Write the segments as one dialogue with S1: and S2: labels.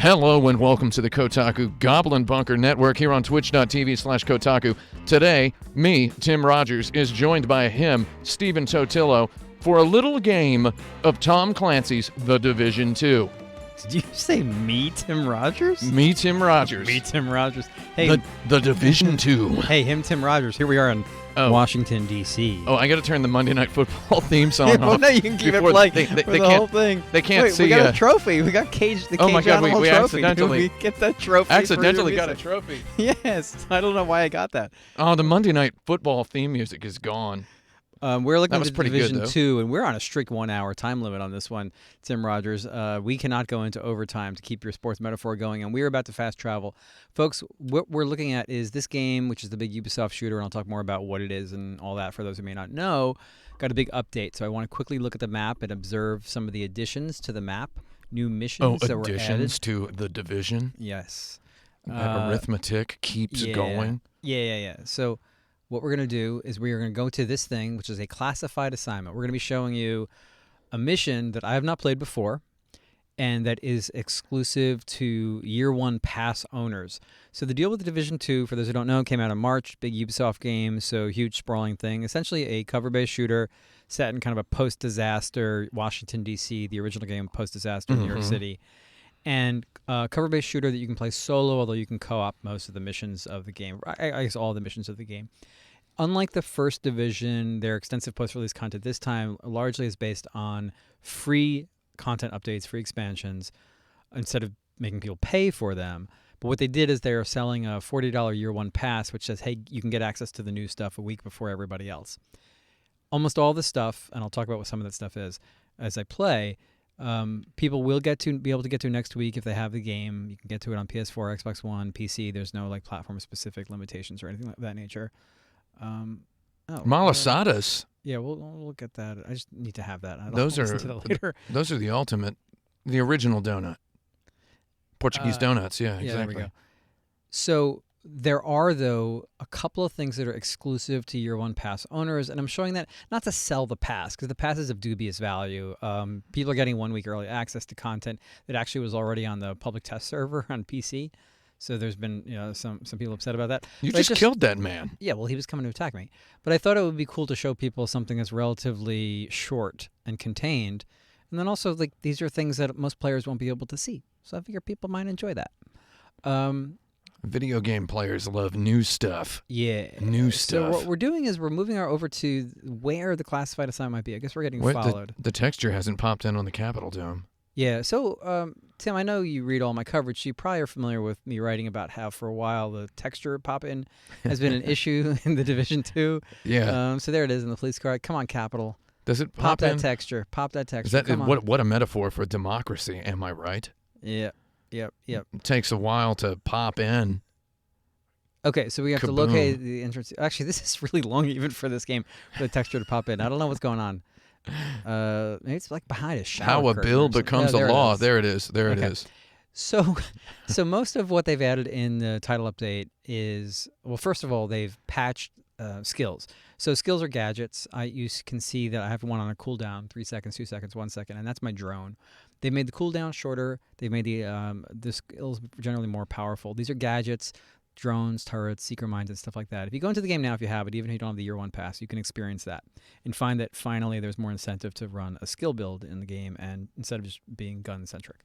S1: Hello and welcome to the Kotaku Goblin Bunker Network here on twitch.tv/Kotaku. Today, me, Tim Rogers, is joined by him, Stephen Totilo, for a little game of Tom Clancy's The Division 2.
S2: Did you say me, Tim Rogers?
S1: Me, Tim Rogers.
S2: Me, Tim Rogers. Hey,
S1: The Division 2.
S2: Hey, him, Tim Rogers. Here we are in Washington, D.C.
S1: Oh, I got to turn the Monday Night Football theme song
S2: well,
S1: off.
S2: no, you can keep it playing for the whole thing.
S1: They can't
S2: Wait,
S1: see.
S2: We got a trophy. We got the Cage
S1: oh my God,
S2: Animal
S1: we
S2: trophy.
S1: accidentally
S2: Did we get that trophy.
S1: Accidentally got a trophy.
S2: Yes, I don't know why I got that.
S1: Oh, the Monday Night Football theme music is gone.
S2: We're looking at the Division
S1: good,
S2: 2, and we're on a strict 1-hour time limit on this one, Tim Rogers. We cannot go into overtime to keep your sports metaphor going, and we're about to fast travel. Folks, what we're looking at is this game, which is the big Ubisoft shooter, and I'll talk more about what it is and all that for those who may not know, got a big update. So I want to quickly look at the map and observe some of the additions to the map, new missions that were added.
S1: Additions to the Division?
S2: Yes.
S1: That arithmetic keeps going.
S2: Yeah. So what we're going to do is we are going to go to this thing, which is a classified assignment. We're going to be showing you a mission that I have not played before and that is exclusive to Year 1 Pass owners. So the deal with the Division 2, for those who don't know, came out in March, big Ubisoft game, so huge sprawling thing. Essentially a cover-based shooter set in kind of a post-disaster Washington, D.C., the original game post-disaster New York City. And cover-based shooter that you can play solo, although you can co-op most of the missions of the game. I guess all the missions of the game. Unlike the first Division, their extensive post-release content this time largely is based on free content updates, free expansions, instead of making people pay for them. But what they did is they're selling a $40 Year 1 pass, which says, hey, you can get access to the new stuff a week before everybody else. Almost all the stuff, and I'll talk about what some of that stuff is as I play, people will be able to get to next week if they have the game. You can get to it on PS4, Xbox One, PC. There's no platform-specific limitations or anything like that nature.
S1: Malasadas.
S2: Yeah, we'll look at that. I just need to have that.
S1: Those are the ultimate, the original donut. Portuguese donuts, yeah, exactly.
S2: Yeah, there we go. So there are, though, a couple of things that are exclusive to Year 1 Pass owners, and I'm showing that not to sell the pass, because the pass is of dubious value. People are getting 1 week early access to content that actually was already on the public test server on PC. So there's been some people upset about that.
S1: You just killed that man.
S2: Yeah, well, he was coming to attack me. But I thought it would be cool to show people something that's relatively short and contained. And then also, these are things that most players won't be able to see. So I figure people might enjoy that.
S1: Video game players love new stuff.
S2: Yeah.
S1: New stuff.
S2: So what we're doing is we're moving over to where the classified assignment might be. I guess we're getting followed.
S1: The texture hasn't popped in on the Capitol Dome.
S2: Yeah. So, Tim, I know you read all my coverage. So you probably are familiar with me writing about how for a while the texture pop-in has been an issue in the Division 2.
S1: Yeah.
S2: So there it is in the police car. Come on, Capitol.
S1: Does it
S2: pop
S1: in?
S2: that texture? Pop that texture.
S1: Is that what a metaphor for democracy? Am I right?
S2: Yeah. Yep.
S1: It takes a while to pop in.
S2: Okay, so we have to locate the entrance. Actually, this is really long even for this game for the texture to pop in. I don't know what's going on. Maybe it's behind a shower.
S1: How a bill becomes a law. There it is. There it is.
S2: So most of what they've added in the title update is, well, first of all, they've patched skills. So skills are gadgets. You can see that I have one on a cooldown, 3 seconds, 2 seconds, 1 second, and that's my drone. They've made the cooldown shorter. They've made the skills generally more powerful. These are gadgets, drones, turrets, secret mines, and stuff like that. If you go into the game now, if you have it, even if you don't have the Year 1 Pass, you can experience that and find that finally there's more incentive to run a skill build in the game and instead of just being gun-centric.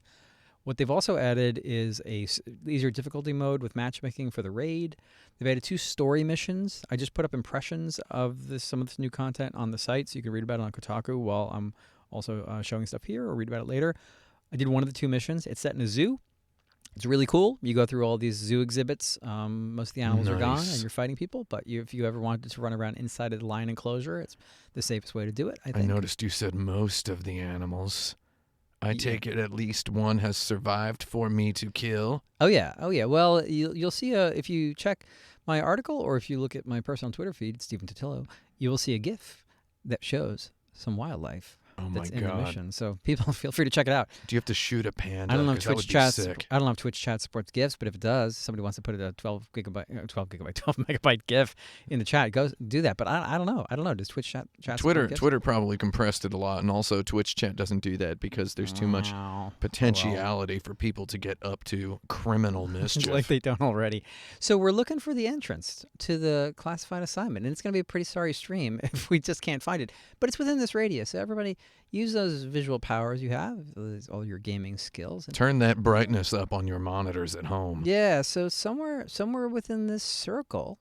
S2: What they've also added is a easier difficulty mode with matchmaking for the raid. They've added 2 story missions. I just put up impressions of some of this new content on the site, so you can read about it on Kotaku while I'm also showing stuff here or read about it later. I did one of the 2 missions. It's set in a zoo. It's really cool. You go through all these zoo exhibits. Most of the animals are gone, and you're fighting people. But if you ever wanted to run around inside of the lion enclosure, it's the safest way to do it, I think.
S1: I noticed you said most of the animals. I take it at least one has survived for me to kill.
S2: Oh yeah. Well, you'll see if you check my article or if you look at my personal Twitter feed, Stephen Totilo, you will see a GIF that shows some wildlife
S1: Oh my
S2: that's in the
S1: God.
S2: mission. So people feel free to check it out.
S1: Do you have to shoot a panda?
S2: I don't know if
S1: 'Cause that
S2: Twitch
S1: would be
S2: chat.
S1: sick.
S2: I don't know if Twitch chat supports GIFs, but if it does, somebody wants to put a 12 megabyte GIF in the chat. Go do that. But I don't know. I don't know. Does Twitch chat support GIFs?
S1: Twitter probably compressed it a lot, and also Twitch chat doesn't do that because there's too much potentiality for people to get up to criminal mischief.
S2: Like they don't already. So we're looking for the entrance to the classified assignment, and it's going to be a pretty sorry stream if we just can't find it. But it's within this radius, so everybody use those visual powers you have, all your gaming skills.
S1: Turn that brightness up on your monitors at home.
S2: Yeah, so somewhere within this circle,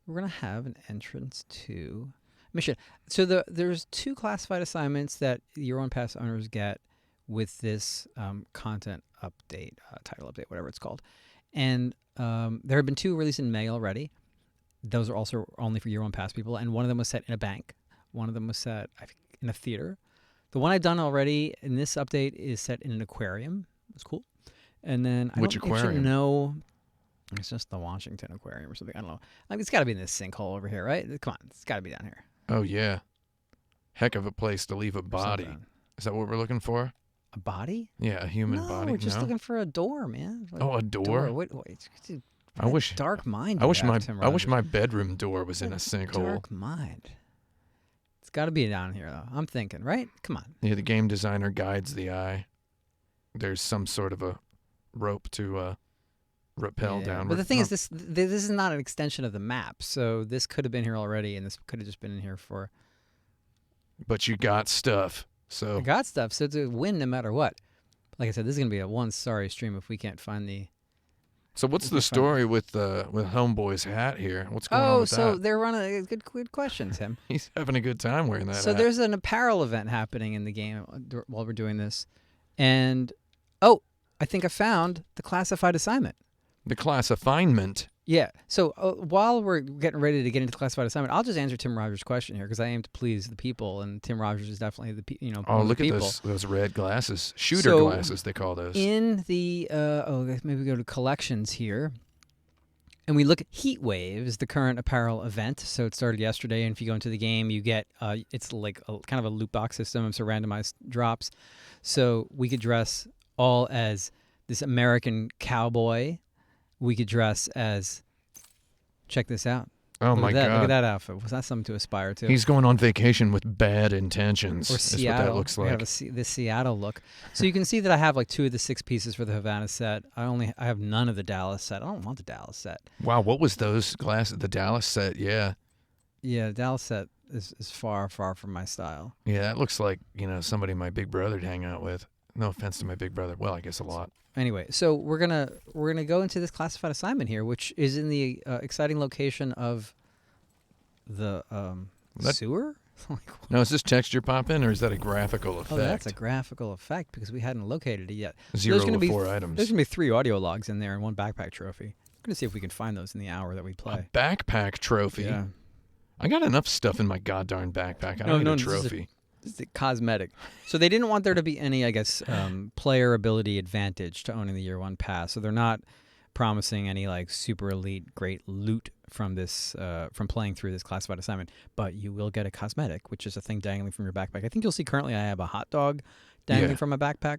S2: we're going to have an entrance to mission. So there's 2 classified assignments that Year One Pass owners get with this content update, title update, whatever it's called. And there have been 2 released in May already. Those are also only for Year One Pass people, and one of them was set in a bank. One of them was set, I think, in a theater. The one I've done already in this update is set in an aquarium. It's cool. And then I
S1: Which
S2: don't
S1: aquarium?
S2: actually know. It's just the Washington Aquarium or something. I don't know. Like, it's got to be in this sinkhole over here, right? Come on, it's got to be down here.
S1: Oh yeah, heck of a place to leave a body.
S2: Something.
S1: Is that what we're looking for?
S2: A body?
S1: Yeah, a human
S2: No,
S1: body.
S2: we're just
S1: no?
S2: looking for a door, man. Like,
S1: Oh, a door? I wish
S2: dark mind.
S1: I wish
S2: you have, Tim
S1: I wish
S2: Rogers.
S1: my bedroom door was in a
S2: What
S1: sinkhole.
S2: Dark mind. It's got to be down here, though. I'm thinking, right? Come on.
S1: Yeah, the game designer guides the eye. There's some sort of a rope to rappel down.
S2: But the thing is, this is not an extension of the map, so this could have been here already, and this could have just been in here for.
S1: But you got stuff. So
S2: I got stuff, so it's a win no matter what. Like I said, this is gonna be a one sorry stream if we can't find the.
S1: So what's the story with Homeboy's hat here? What's going on
S2: Oh,
S1: with
S2: so
S1: that?
S2: they're running good question, Tim.
S1: He's having a good time wearing that
S2: So
S1: hat.
S2: there's an apparel event happening in the game while we're doing this, and oh, I think I found the classified assignment.
S1: The class assignment.
S2: Yeah. So while we're getting ready to get into classified assignment, I'll just answer Tim Rogers' question here because I aim to please the people, and Tim Rogers is definitely the
S1: Oh,
S2: one of
S1: look
S2: the
S1: at
S2: people.
S1: those red glasses. Shooter
S2: So,
S1: glasses, they call those.
S2: In the maybe we go to collections here, and we look at Heat Wave is the current apparel event. So it started yesterday, and if you go into the game, you get it's like kind of a loot box system, so randomized drops. So we could dress all as this American cowboy. We could dress as. Check this out.
S1: Oh
S2: Look
S1: my
S2: at that.
S1: God.
S2: Look at that outfit. Was that something to aspire to?
S1: He's going on vacation with bad intentions.
S2: Or
S1: That's
S2: Seattle.
S1: what that looks
S2: We
S1: like.
S2: have the Seattle look. So you can see that I have like 2 of the 6 pieces for the Havana set. I have none of the Dallas set. I don't want the Dallas set.
S1: Wow, what was those glasses? The Dallas set, yeah.
S2: Yeah, the Dallas set is far, far from my style.
S1: Yeah, that looks like, somebody my big brother'd hang out with. No offense to my big brother. Well, I guess a lot.
S2: Anyway, so we're gonna go into this classified assignment here, which is in the exciting location of the sewer.
S1: Now, is this texture popping, or is that a graphical effect?
S2: Oh, that's a graphical effect because we hadn't located it yet.
S1: 0
S2: there's gonna
S1: of
S2: be
S1: 4 items.
S2: There's gonna be 3 audio logs in there and 1 backpack trophy. We're gonna see if we can find those in the hour that we
S1: A
S2: play.
S1: backpack trophy?
S2: Yeah.
S1: I got enough stuff in my goddamn backpack. I don't need a trophy.
S2: It's cosmetic. So they didn't want there to be any, I guess, player ability advantage to owning the Year One Pass. So they're not promising any like super elite, great loot from this, from playing through this classified assignment. But you will get a cosmetic, which is a thing dangling from your backpack. I think you'll see currently I have a hot dog dangling from my backpack.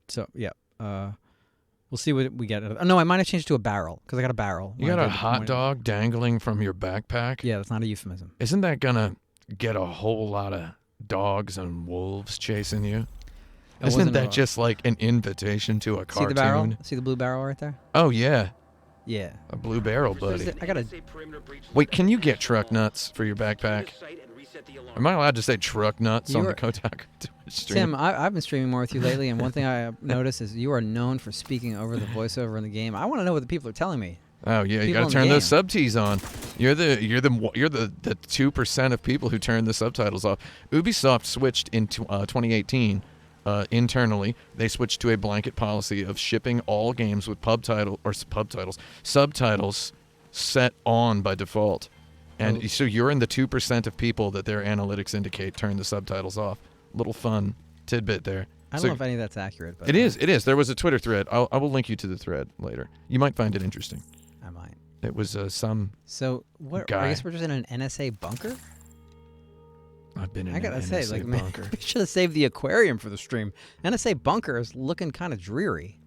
S2: So yeah, we'll see what we get. Oh, no, I might have changed to a barrel because I got a barrel.
S1: You got a hot dog dangling from your backpack?
S2: Yeah, that's not a euphemism.
S1: Isn't that gonna get a whole lot of dogs and wolves chasing you? Isn't that just like an invitation to a cartoon?
S2: See the barrel? See the blue barrel right there?
S1: Oh, yeah.
S2: Yeah.
S1: A blue barrel, buddy.
S2: I got a.
S1: Wait, can you get truck nuts for your backpack? Am I allowed to say truck nuts on the Kotaku Twitch stream?
S2: Tim, I've been streaming more with you lately, and one thing I noticed is you are known for speaking over the voiceover in the game. I want to know what the people are telling me.
S1: Oh yeah, you
S2: People
S1: got to
S2: in the
S1: turn those subtitles on. You're the 2% of people who turn the subtitles off. Ubisoft switched in 2018 internally. They switched to a blanket policy of shipping all games with subtitles set on by default. And so you're in the 2% of people that their analytics indicate turn the subtitles off. Little fun tidbit there.
S2: I don't know if any of that's accurate. But
S1: It is. There was a Twitter thread. I will link you to the thread later. You might find it interesting.
S2: I might.
S1: It was some
S2: So what?
S1: guy.
S2: I guess we're just in an NSA bunker.
S1: I've been in
S2: I gotta
S1: an
S2: say,
S1: NSA
S2: like, man,
S1: bunker.
S2: we should have saved the aquarium for the stream. NSA bunker is looking kind of dreary.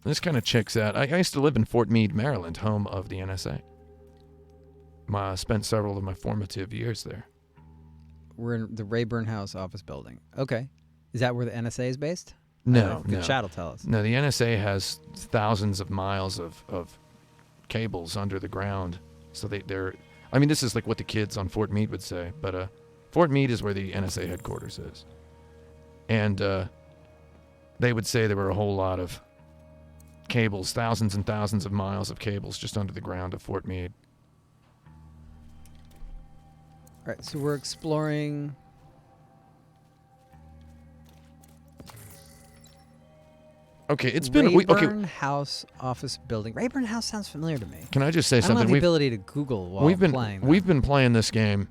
S1: This kind of checks out. I used to live in Fort Meade, Maryland, home of the NSA. Spent several of my formative years there.
S2: We're in the Rayburn House office building. Okay. Is that where the NSA is based?
S1: No,
S2: Good
S1: no.
S2: chat will tell us.
S1: No, the NSA has thousands of miles of cables under the ground. So they're... I mean, this is like what the kids on Fort Meade would say, but Fort Meade is where the NSA headquarters is. And they would say there were a whole lot of cables, thousands and thousands of miles of cables just under the ground of Fort Meade.
S2: All right, so we're exploring...
S1: Okay, it's been...
S2: Rayburn House office building. Rayburn House sounds familiar to me.
S1: Can I just say
S2: I don't
S1: something?
S2: have the ability to Google while I'm playing.
S1: We've been playing this game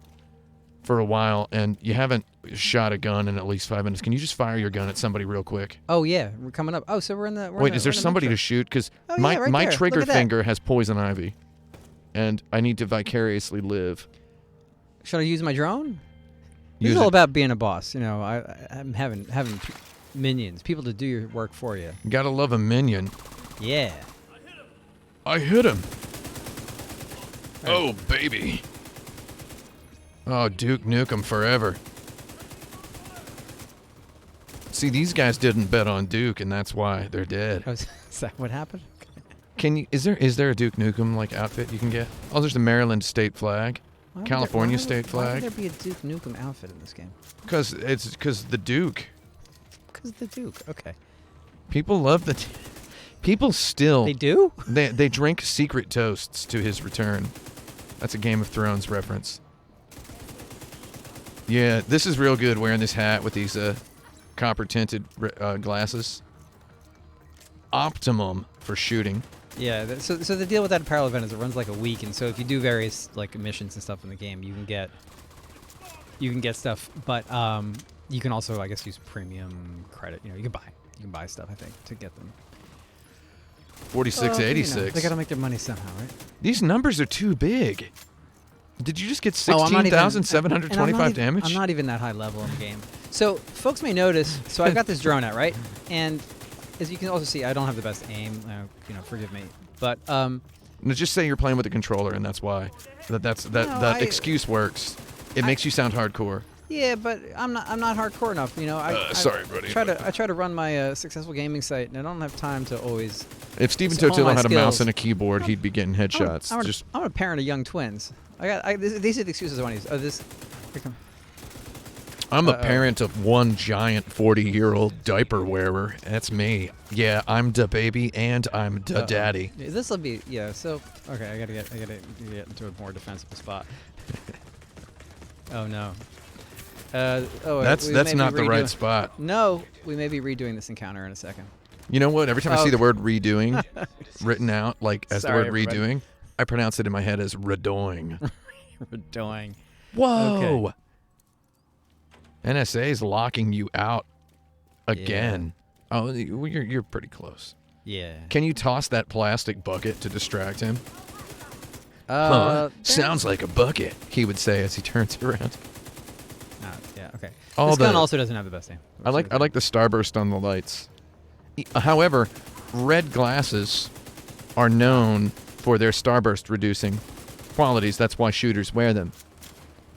S1: for a while, and you haven't shot a gun in at least 5 minutes. Can you just fire your gun at somebody real quick?
S2: Oh, yeah. We're coming up. Oh, so we're in the...
S1: Wait, is there somebody to shoot? Because my
S2: there.
S1: trigger
S2: Look at that.
S1: finger has poison ivy, and I need to vicariously live.
S2: Should I use my drone? This
S1: Use
S2: is all
S1: it.
S2: about being a boss. You know, I'm having minions, people to do your work for you.
S1: Gotta love a minion.
S2: Yeah.
S1: I hit him.
S2: Right.
S1: Oh, baby. Oh, Duke Nukem forever. See, these guys didn't bet on Duke, and that's why they're dead.
S2: Oh, is that what happened?
S1: Can you? Is there a Duke Nukem like outfit you can get? Oh, there's the Maryland state flag, California state
S2: Why
S1: flag.
S2: would there be a Duke Nukem outfit in this game?
S1: Because the Duke.
S2: Because the Duke. Okay.
S1: People love the. People still.
S2: They do?
S1: They drink secret toasts to his return. That's a Game of Thrones reference. Yeah, this is real good wearing this hat with these copper tinted glasses. Optimum for shooting.
S2: Yeah. So the deal with that apparel event is it runs like a week, and so if you do various like missions and stuff in the game, you can get stuff, but you can also, I guess, use premium credit. You know, you can buy stuff, I think, to get them.
S1: 4686.
S2: You know, they got to make their money somehow, right?
S1: These numbers are too big. Did you just get
S2: Oh, I'm not even-
S1: 16,725 damage?
S2: I'm not even that high level in the game. So folks may notice. So I've got this drone out, right? And as you can also see, I don't have the best aim. You know, forgive me. But
S1: No, just say you're playing with a controller, and that's why. That excuse works. It makes you sound hardcore.
S2: yeah, but I'm not hardcore enough. You know,
S1: Sorry, buddy.
S2: I try to run my successful gaming site, and I don't have time to always.
S1: If Steven
S2: So all
S1: Totilo
S2: my
S1: had a mouse
S2: skills-
S1: and a keyboard, he'd be getting headshots.
S2: I'm a parent of young twins. These are the excuses I want to use. Oh, this. Here come.
S1: I'm a parent of one giant 40-year-old diaper wearer. That's me. Yeah, I'm da baby and I'm da daddy.
S2: This will be So okay, I gotta get into a more defensible spot. Oh no.
S1: That's not the right spot.
S2: No, we may be redoing this encounter in a second.
S1: You know what? Every time I see the word redoing written out, like as
S2: Sorry,
S1: the word
S2: everybody.
S1: redoing, I pronounce it in my head as redoing.
S2: Redoing.
S1: Whoa!
S2: Okay.
S1: NSA is locking you out again. Yeah. Oh, you're pretty close.
S2: Yeah.
S1: Can you toss that plastic bucket to distract him? Sounds like a bucket, he would say as he turns around.
S2: Yeah. Okay.
S1: All
S2: this
S1: the-
S2: gun also doesn't have the best aim.
S1: I like the starburst on the lights. However, red glasses are known for their starburst reducing qualities. That's why shooters wear them.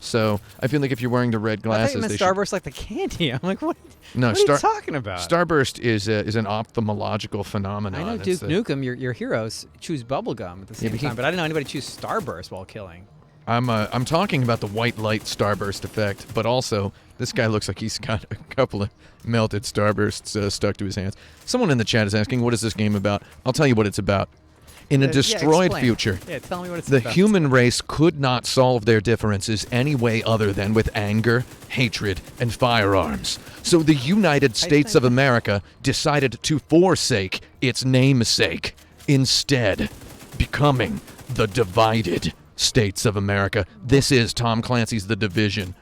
S1: So I feel like if you're wearing the red
S2: I
S1: glasses,
S2: thought you meant
S1: they should.
S2: Starburst like the candy. I'm like, what?
S1: No,
S2: what are you talking about?
S1: Starburst is an ophthalmological phenomenon.
S2: I know
S1: It's
S2: Duke Nukem, your heroes choose bubblegum at the same time, but I didn't know anybody choose Starburst while killing.
S1: I'm talking about the white light starburst effect, but also this guy looks like he's got a couple of melted starbursts stuck to his hands. Someone in the chat is asking, what is this game about? I'll tell you what it's about. In a destroyed
S2: explain.
S1: future,
S2: Yeah, tell me what it's
S1: the
S2: about.
S1: human race could not solve their differences any way other than with anger, hatred, and firearms. So the United States of America decided to forsake its namesake, instead becoming the divided States of America. This is Tom Clancy's The Division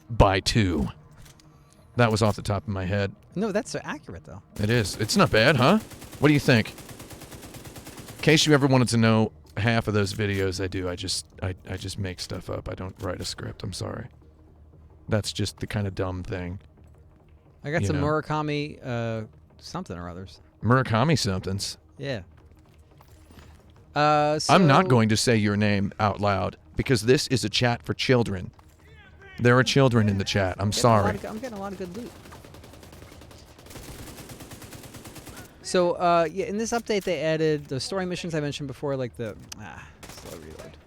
S1: by 2. That was off the top of my head.
S2: No, that's so accurate though.
S1: It is. It's not bad, huh? What do you think? In case you ever wanted to know half of those videos I do, I just make stuff up. I don't write a script. I'm sorry. That's just the kind of dumb thing.
S2: I got
S1: You
S2: some
S1: know.
S2: Murakami something or others.
S1: Murakami somethings.
S2: Yeah.
S1: I'm not going to say your name out loud because this is a chat for children. There are children in the chat. I'm sorry.
S2: I'm getting a lot of good loot. So, yeah, in this update, they added the story missions I mentioned before, like the slow reload.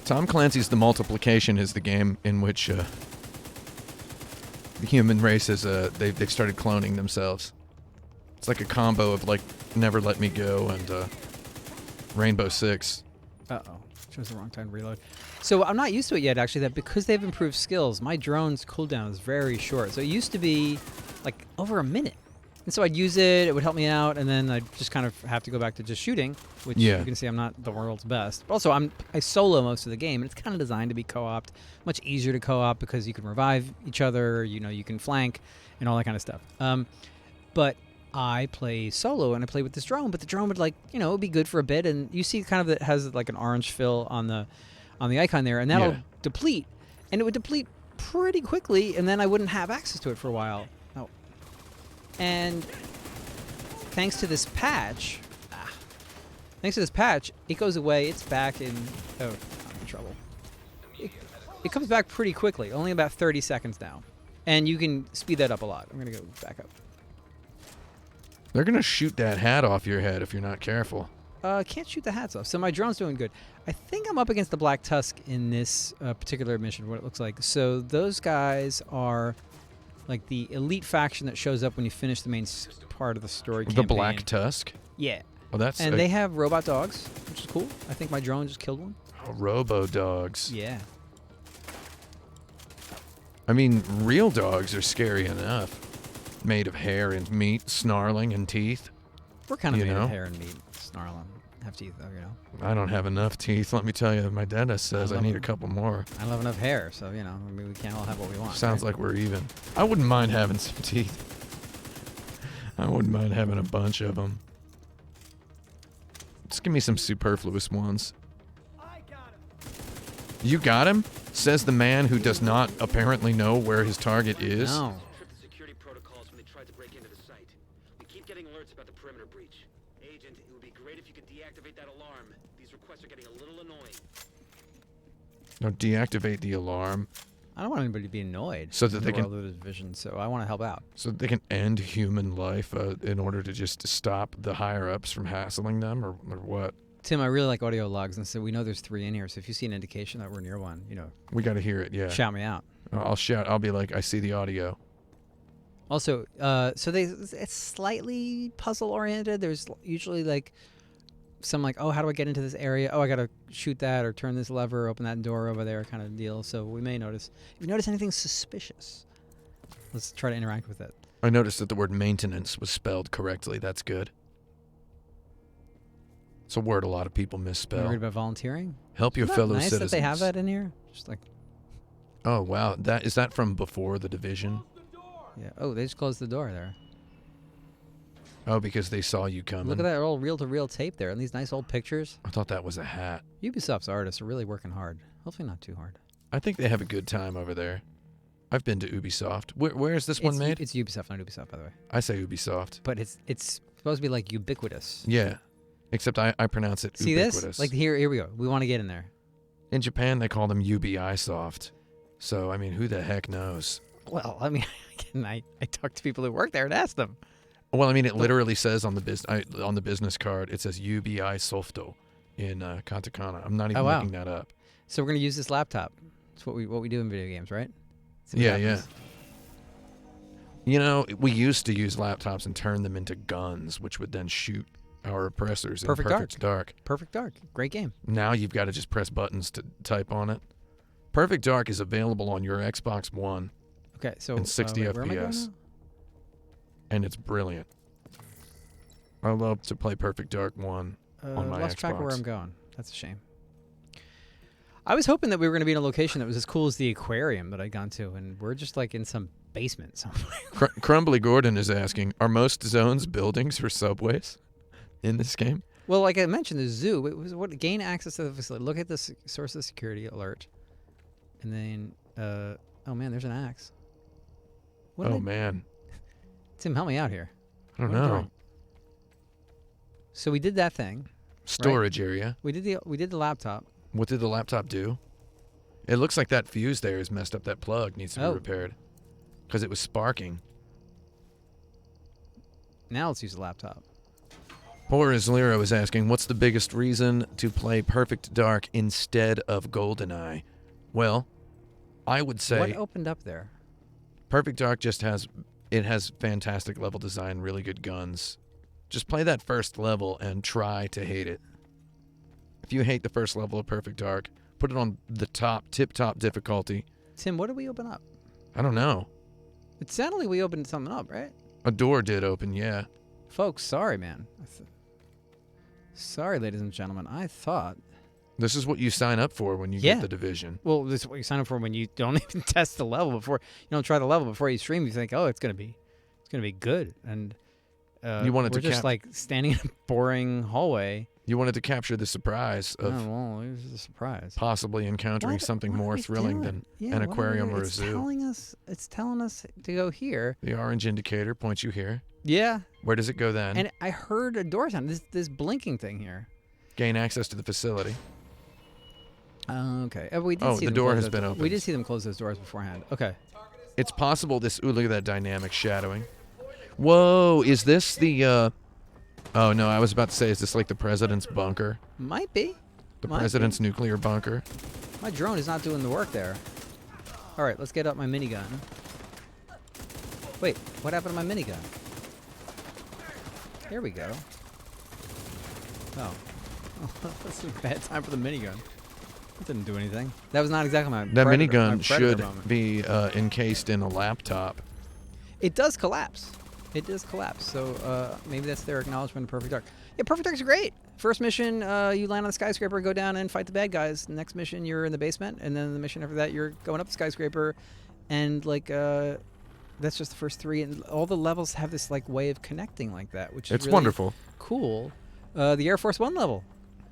S1: Tom Clancy's The Multiplication is the game in which the human race is they've started cloning themselves. It's like a combo of like Never Let Me Go and Rainbow Six.
S2: Uh-oh. Chose the wrong time to reload. So I'm not used to it yet, actually, that because they've improved skills, my drone's cooldown is very short. So it used to be like over a minute. And so I'd use it, it would help me out, and then I'd just kind of have to go back to just shooting, which you can see I'm not the world's best. But also, I solo most of the game, and it's kind of designed to be co-oped. Much easier to co-op because you can revive each other, you can flank, and all that kind of stuff. But I play solo, and I play with this drone, but the drone would, it would be good for a bit, and you see kind of it has like an orange fill on the icon there, and that'll deplete, and it would deplete pretty quickly, and then I wouldn't have access to it for a while. And thanks to this patch, it goes away. It's back in. Oh, I'm in trouble. It comes back pretty quickly, only about 30 seconds now, and you can speed that up a lot. I'm gonna go back up.
S1: They're gonna shoot that hat off your head if you're not careful.
S2: Can't shoot the hats off. So my drone's doing good. I think I'm up against the Black Tusk in this particular mission. What it looks like. So those guys are like the elite faction that shows up when you finish the main part of the story campaign.
S1: The Black Tusk?
S2: Yeah.
S1: Oh, that's...
S2: And they have robot dogs, which is cool. I think my drone just killed one.
S1: Oh, robo-dogs.
S2: Yeah.
S1: I mean, real dogs are scary enough. Made of hair and meat, snarling and teeth.
S2: We're kind of made of hair and meat, snarling. Have teeth, though,
S1: I don't have enough teeth, let me tell you. My dentist says I need a couple more.
S2: I don't have enough hair, so, I mean, we can't all have what we want.
S1: Sounds like we're even. I wouldn't mind having some teeth. I wouldn't mind having a bunch of them. Just give me some superfluous ones.
S3: I got him.
S1: You got him? Says the man who does not apparently know where his target is.
S2: No.
S3: Tripped the security protocols when they tried to break into the site. We keep getting alerts about the perimeter breach. Agent, it would be great if you could deactivate that alarm. These requests are getting a little annoying.
S1: No, deactivate the alarm.
S2: I don't want anybody to be annoyed.
S1: So that they can
S2: lose vision, so I want to help out.
S1: So that they can end human life in order to just stop the higher ups from hassling them, or what?
S2: Tim, I really like audio logs, and so we know there's 3 in here. So if you see an indication that we're near one,
S1: We got to hear it. Yeah.
S2: shout me out.
S1: I'll shout. I'll be like, I see the audio.
S2: Also, so it's slightly puzzle oriented. There's usually like some oh, how do I get into this area? Oh, I gotta shoot that or turn this lever, open that door over there, kind of deal. So we may notice. If you notice anything suspicious, let's try to interact with it.
S1: I noticed that the word maintenance was spelled correctly. That's good. It's a word a lot of people misspell.
S2: You worried about volunteering?
S1: Help your
S2: Isn't
S1: fellow
S2: that nice
S1: citizens.
S2: that they have that in here. Just
S1: Oh wow, is that from before the division?
S2: Yeah. Oh, they just closed the door there.
S1: Oh, because they saw you coming.
S2: Look at that old reel-to-reel tape there, and these nice old pictures.
S1: I thought that was a hat.
S2: Ubisoft's artists are really working hard. Hopefully not too hard.
S1: I think they have a good time over there. I've been to Ubisoft. Where is this one made?
S2: It's Ubisoft, not Ubisoft, by the way.
S1: I say Ubisoft.
S2: But it's supposed to be like ubiquitous.
S1: Yeah, except I pronounce it
S2: See
S1: ubiquitous.
S2: this? Here we go. We want to get in there.
S1: In Japan, they call them UBI soft. So, I mean, who the heck knows?
S2: Well, I mean, again, I talk to people who work there and ask them.
S1: Well, I mean, it literally says on the business card, it says UBI Softo in katakana. I'm not even looking that up.
S2: So we're gonna use this laptop. It's what we do in video games, right?
S1: Yeah. We used to use laptops and turn them into guns, which would then shoot our oppressors in Perfect Dark.
S2: Perfect Dark. Great game.
S1: Now you've got to just press buttons to type on it. Perfect Dark is available on your Xbox One.
S2: Okay, so
S1: in 60
S2: where am I going
S1: FPS.
S2: now?
S1: And it's brilliant. I love to play Perfect Dark 1 on my
S2: lost
S1: Xbox.
S2: track of where I'm going. That's a shame. I was hoping that we were going to be in a location that was as cool as the aquarium that I'd gone to, and we're just in some basement somewhere.
S1: Crumbly Gordon is asking, are most zones buildings or subways in this game?
S2: Well, like I mentioned, the zoo. It was gain access to the facility. Look at this source of security alert, and then Oh man, there's an axe. What
S1: Oh man,
S2: Tim, help me out here.
S1: I don't
S2: What am I
S1: know.
S2: doing? So we did that thing.
S1: Storage area.
S2: We did the laptop.
S1: What did the laptop do? It looks like that fuse there is messed up. That plug needs to be repaired because it was sparking.
S2: Now let's use the laptop.
S1: Poor Islero is asking, what's the biggest reason to play Perfect Dark instead of GoldenEye? Well, I would say
S2: What opened up there?
S1: Perfect Dark just has fantastic level design, really good guns. Just play that first level and try to hate it. If you hate the first level of Perfect Dark, put it on the tip-top difficulty.
S2: Tim, what did we open up?
S1: I don't know.
S2: It sounded like we opened something up, right?
S1: A door did open, yeah.
S2: Folks, sorry, man. Sorry, ladies and gentlemen. I thought...
S1: This is what you sign up for when you get the Division.
S2: Well, this is what you sign up for when you don't even test the level before... You don't try the level before you stream. You think, oh, it's gonna be good. And
S1: you wanted
S2: we're
S1: to
S2: just like standing in a boring hallway.
S1: You wanted to capture the surprise of
S2: it was a surprise.
S1: possibly encountering something more thrilling than an aquarium or a zoo.
S2: It's telling us to go here.
S1: The orange indicator points you here.
S2: Yeah.
S1: Where does it go then?
S2: And I heard a door sound. This blinking thing here.
S1: Gain access to the facility.
S2: Okay. We did see
S1: the
S2: them
S1: door
S2: close
S1: has been opened.
S2: We did see them close those doors beforehand. Okay.
S1: It's possible this... Ooh, look at that dynamic shadowing. Whoa, is this the... Oh, no, I was about to say, is this like the president's bunker?
S2: Might be.
S1: The president's nuclear bunker?
S2: My drone is not doing the work there. All right, let's get up my minigun. Wait, what happened to my minigun? Here we go. Oh. That's a bad time for the minigun. That didn't do anything. That was not exactly my
S1: That minigun should
S2: moment.
S1: be encased in a laptop.
S2: It does collapse. It does collapse. So maybe that's their acknowledgement of Perfect Dark. Yeah, Perfect Dark's great. First mission, you land on the skyscraper, go down and fight the bad guys. Next mission, you're in the basement, and then the mission after that, you're going up the skyscraper, and like that's just the first three. And all the levels have this like way of connecting like that, which is
S1: It's
S2: really
S1: wonderful.
S2: Cool. The Air Force One level.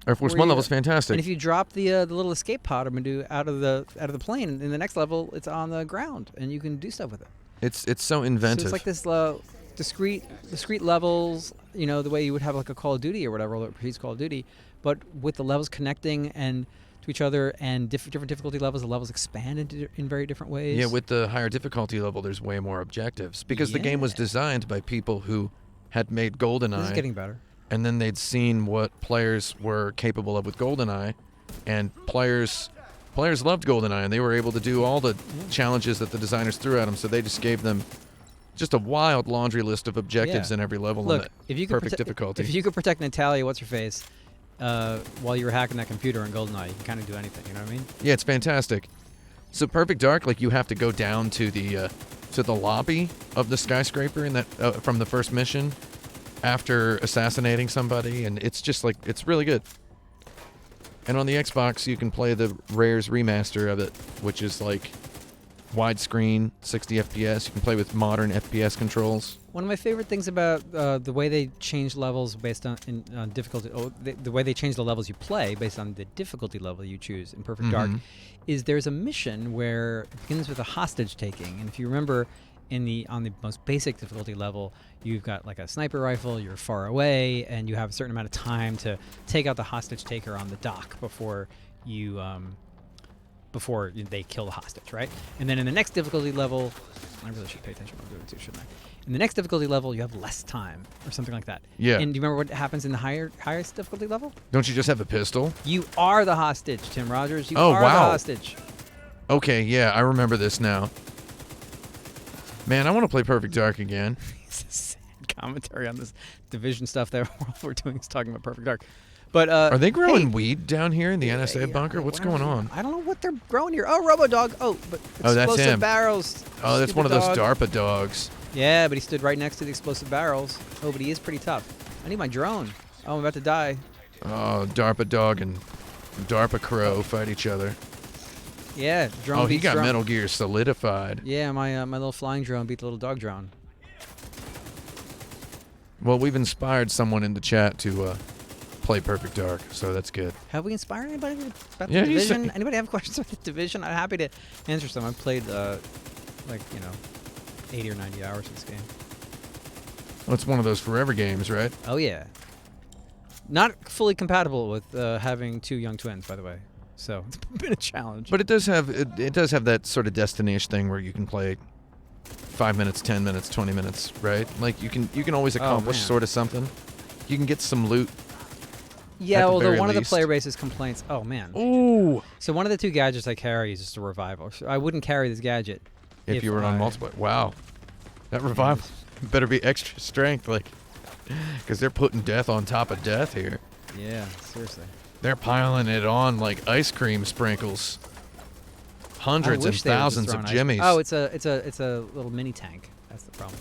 S1: Air Force One level is fantastic.
S2: And if you drop the little escape pod out of the plane, in the next level, it's on the ground, and you can do stuff with it.
S1: It's so inventive.
S2: So it's like this discrete levels, you know, the way you would have like a Call of Duty or whatever, that precedes Call of Duty, but with the levels connecting and to each other and different difficulty levels, the levels expand in very different ways.
S1: Yeah, with the higher difficulty level, there's way more objectives because the game was designed by people who had made GoldenEye.
S2: This is getting better.
S1: And then they'd seen what players were capable of with GoldenEye, and players loved GoldenEye, and they were able to do all the challenges that the designers threw at them. So they just gave them just a wild laundry list of objectives in every level.
S2: Look,
S1: on
S2: if you could
S1: perfect difficulty.
S2: If you could protect Natalia, what's her face, while you were hacking that computer in GoldenEye, you can kind of do anything. You know what I mean?
S1: Yeah, it's fantastic. So Perfect Dark, like you have to go down to the lobby of the skyscraper in that from the first mission after assassinating somebody, and it's just like it's really good. And on the Xbox, you can play the Rare's remaster of it, which is like widescreen, 60 FPS. You can play with modern FPS controls.
S2: One of my favorite things about the way they change levels based on difficulty, the way they change the levels you play based on the difficulty level you choose in Perfect Dark, is there's a mission where it begins with a hostage taking, and if you remember, on the most basic difficulty level, you've got like a sniper rifle, you're far away, and you have a certain amount of time to take out the hostage taker on the dock before they kill the hostage, right? And then in the next difficulty level, I really should pay attention what I'm doing too, shouldn't I? In the next difficulty level, you have less time, or something like that.
S1: Yeah.
S2: And do you remember what happens in the highest difficulty level?
S1: Don't you just have a pistol?
S2: You are the hostage, Tim Rogers. You
S1: are
S2: the hostage.
S1: Okay, yeah, I remember this now. Man, I want to play Perfect Dark again.
S2: It's a sad commentary on this Division stuff that we're doing is talking about Perfect Dark. But
S1: are they growing weed down here in the NSA bunker? What's going on?
S2: I don't know what they're growing here. Oh, Robo-Dog. Oh, but
S1: that's
S2: explosive
S1: him.
S2: barrels.
S1: Oh, that's one of those DARPA dogs.
S2: Yeah, but he stood right next to the explosive barrels. Oh, but he is pretty tough. I need my drone. Oh, I'm about to die.
S1: Oh, DARPA dog and DARPA crow fight each other.
S2: Yeah, drone.
S1: Oh, he got
S2: drone.
S1: Metal Gear solidified.
S2: Yeah, my little flying drone beat the little dog drone.
S1: Well, we've inspired someone in the chat to play Perfect Dark, so that's good.
S2: Have we inspired anybody about
S1: Yeah,
S2: the
S1: you
S2: Division?
S1: say-
S2: Anybody have questions about the Division? I'm happy to answer some. I've played, 80 or 90 hours of this game.
S1: Well, it's one of those forever games, right?
S2: Oh, yeah. Not fully compatible with having 2 young twins, by the way. So it's been a challenge.
S1: But it does have that sort of Destiny-ish thing where you can play 5 minutes, 10 minutes, 20 minutes, right? Like you can always accomplish
S2: man.
S1: sort of something. You can get some loot.
S2: yeah,
S1: at the
S2: although
S1: very
S2: one of the
S1: least.
S2: player base's complaints. Oh, man.
S1: Ooh!
S2: So one of the 2 gadgets I carry is just a revival. So I wouldn't carry this gadget
S1: If you were on multiplayer. Wow. That revival better be extra strength, like, because they're putting death on top of death here.
S2: Yeah, seriously.
S1: They're piling it on like ice cream sprinkles. Hundreds
S2: I
S1: and
S2: wish they would've just
S1: thousands of
S2: thrown ice-
S1: jimmies.
S2: Oh, it's a little mini tank. That's the problem.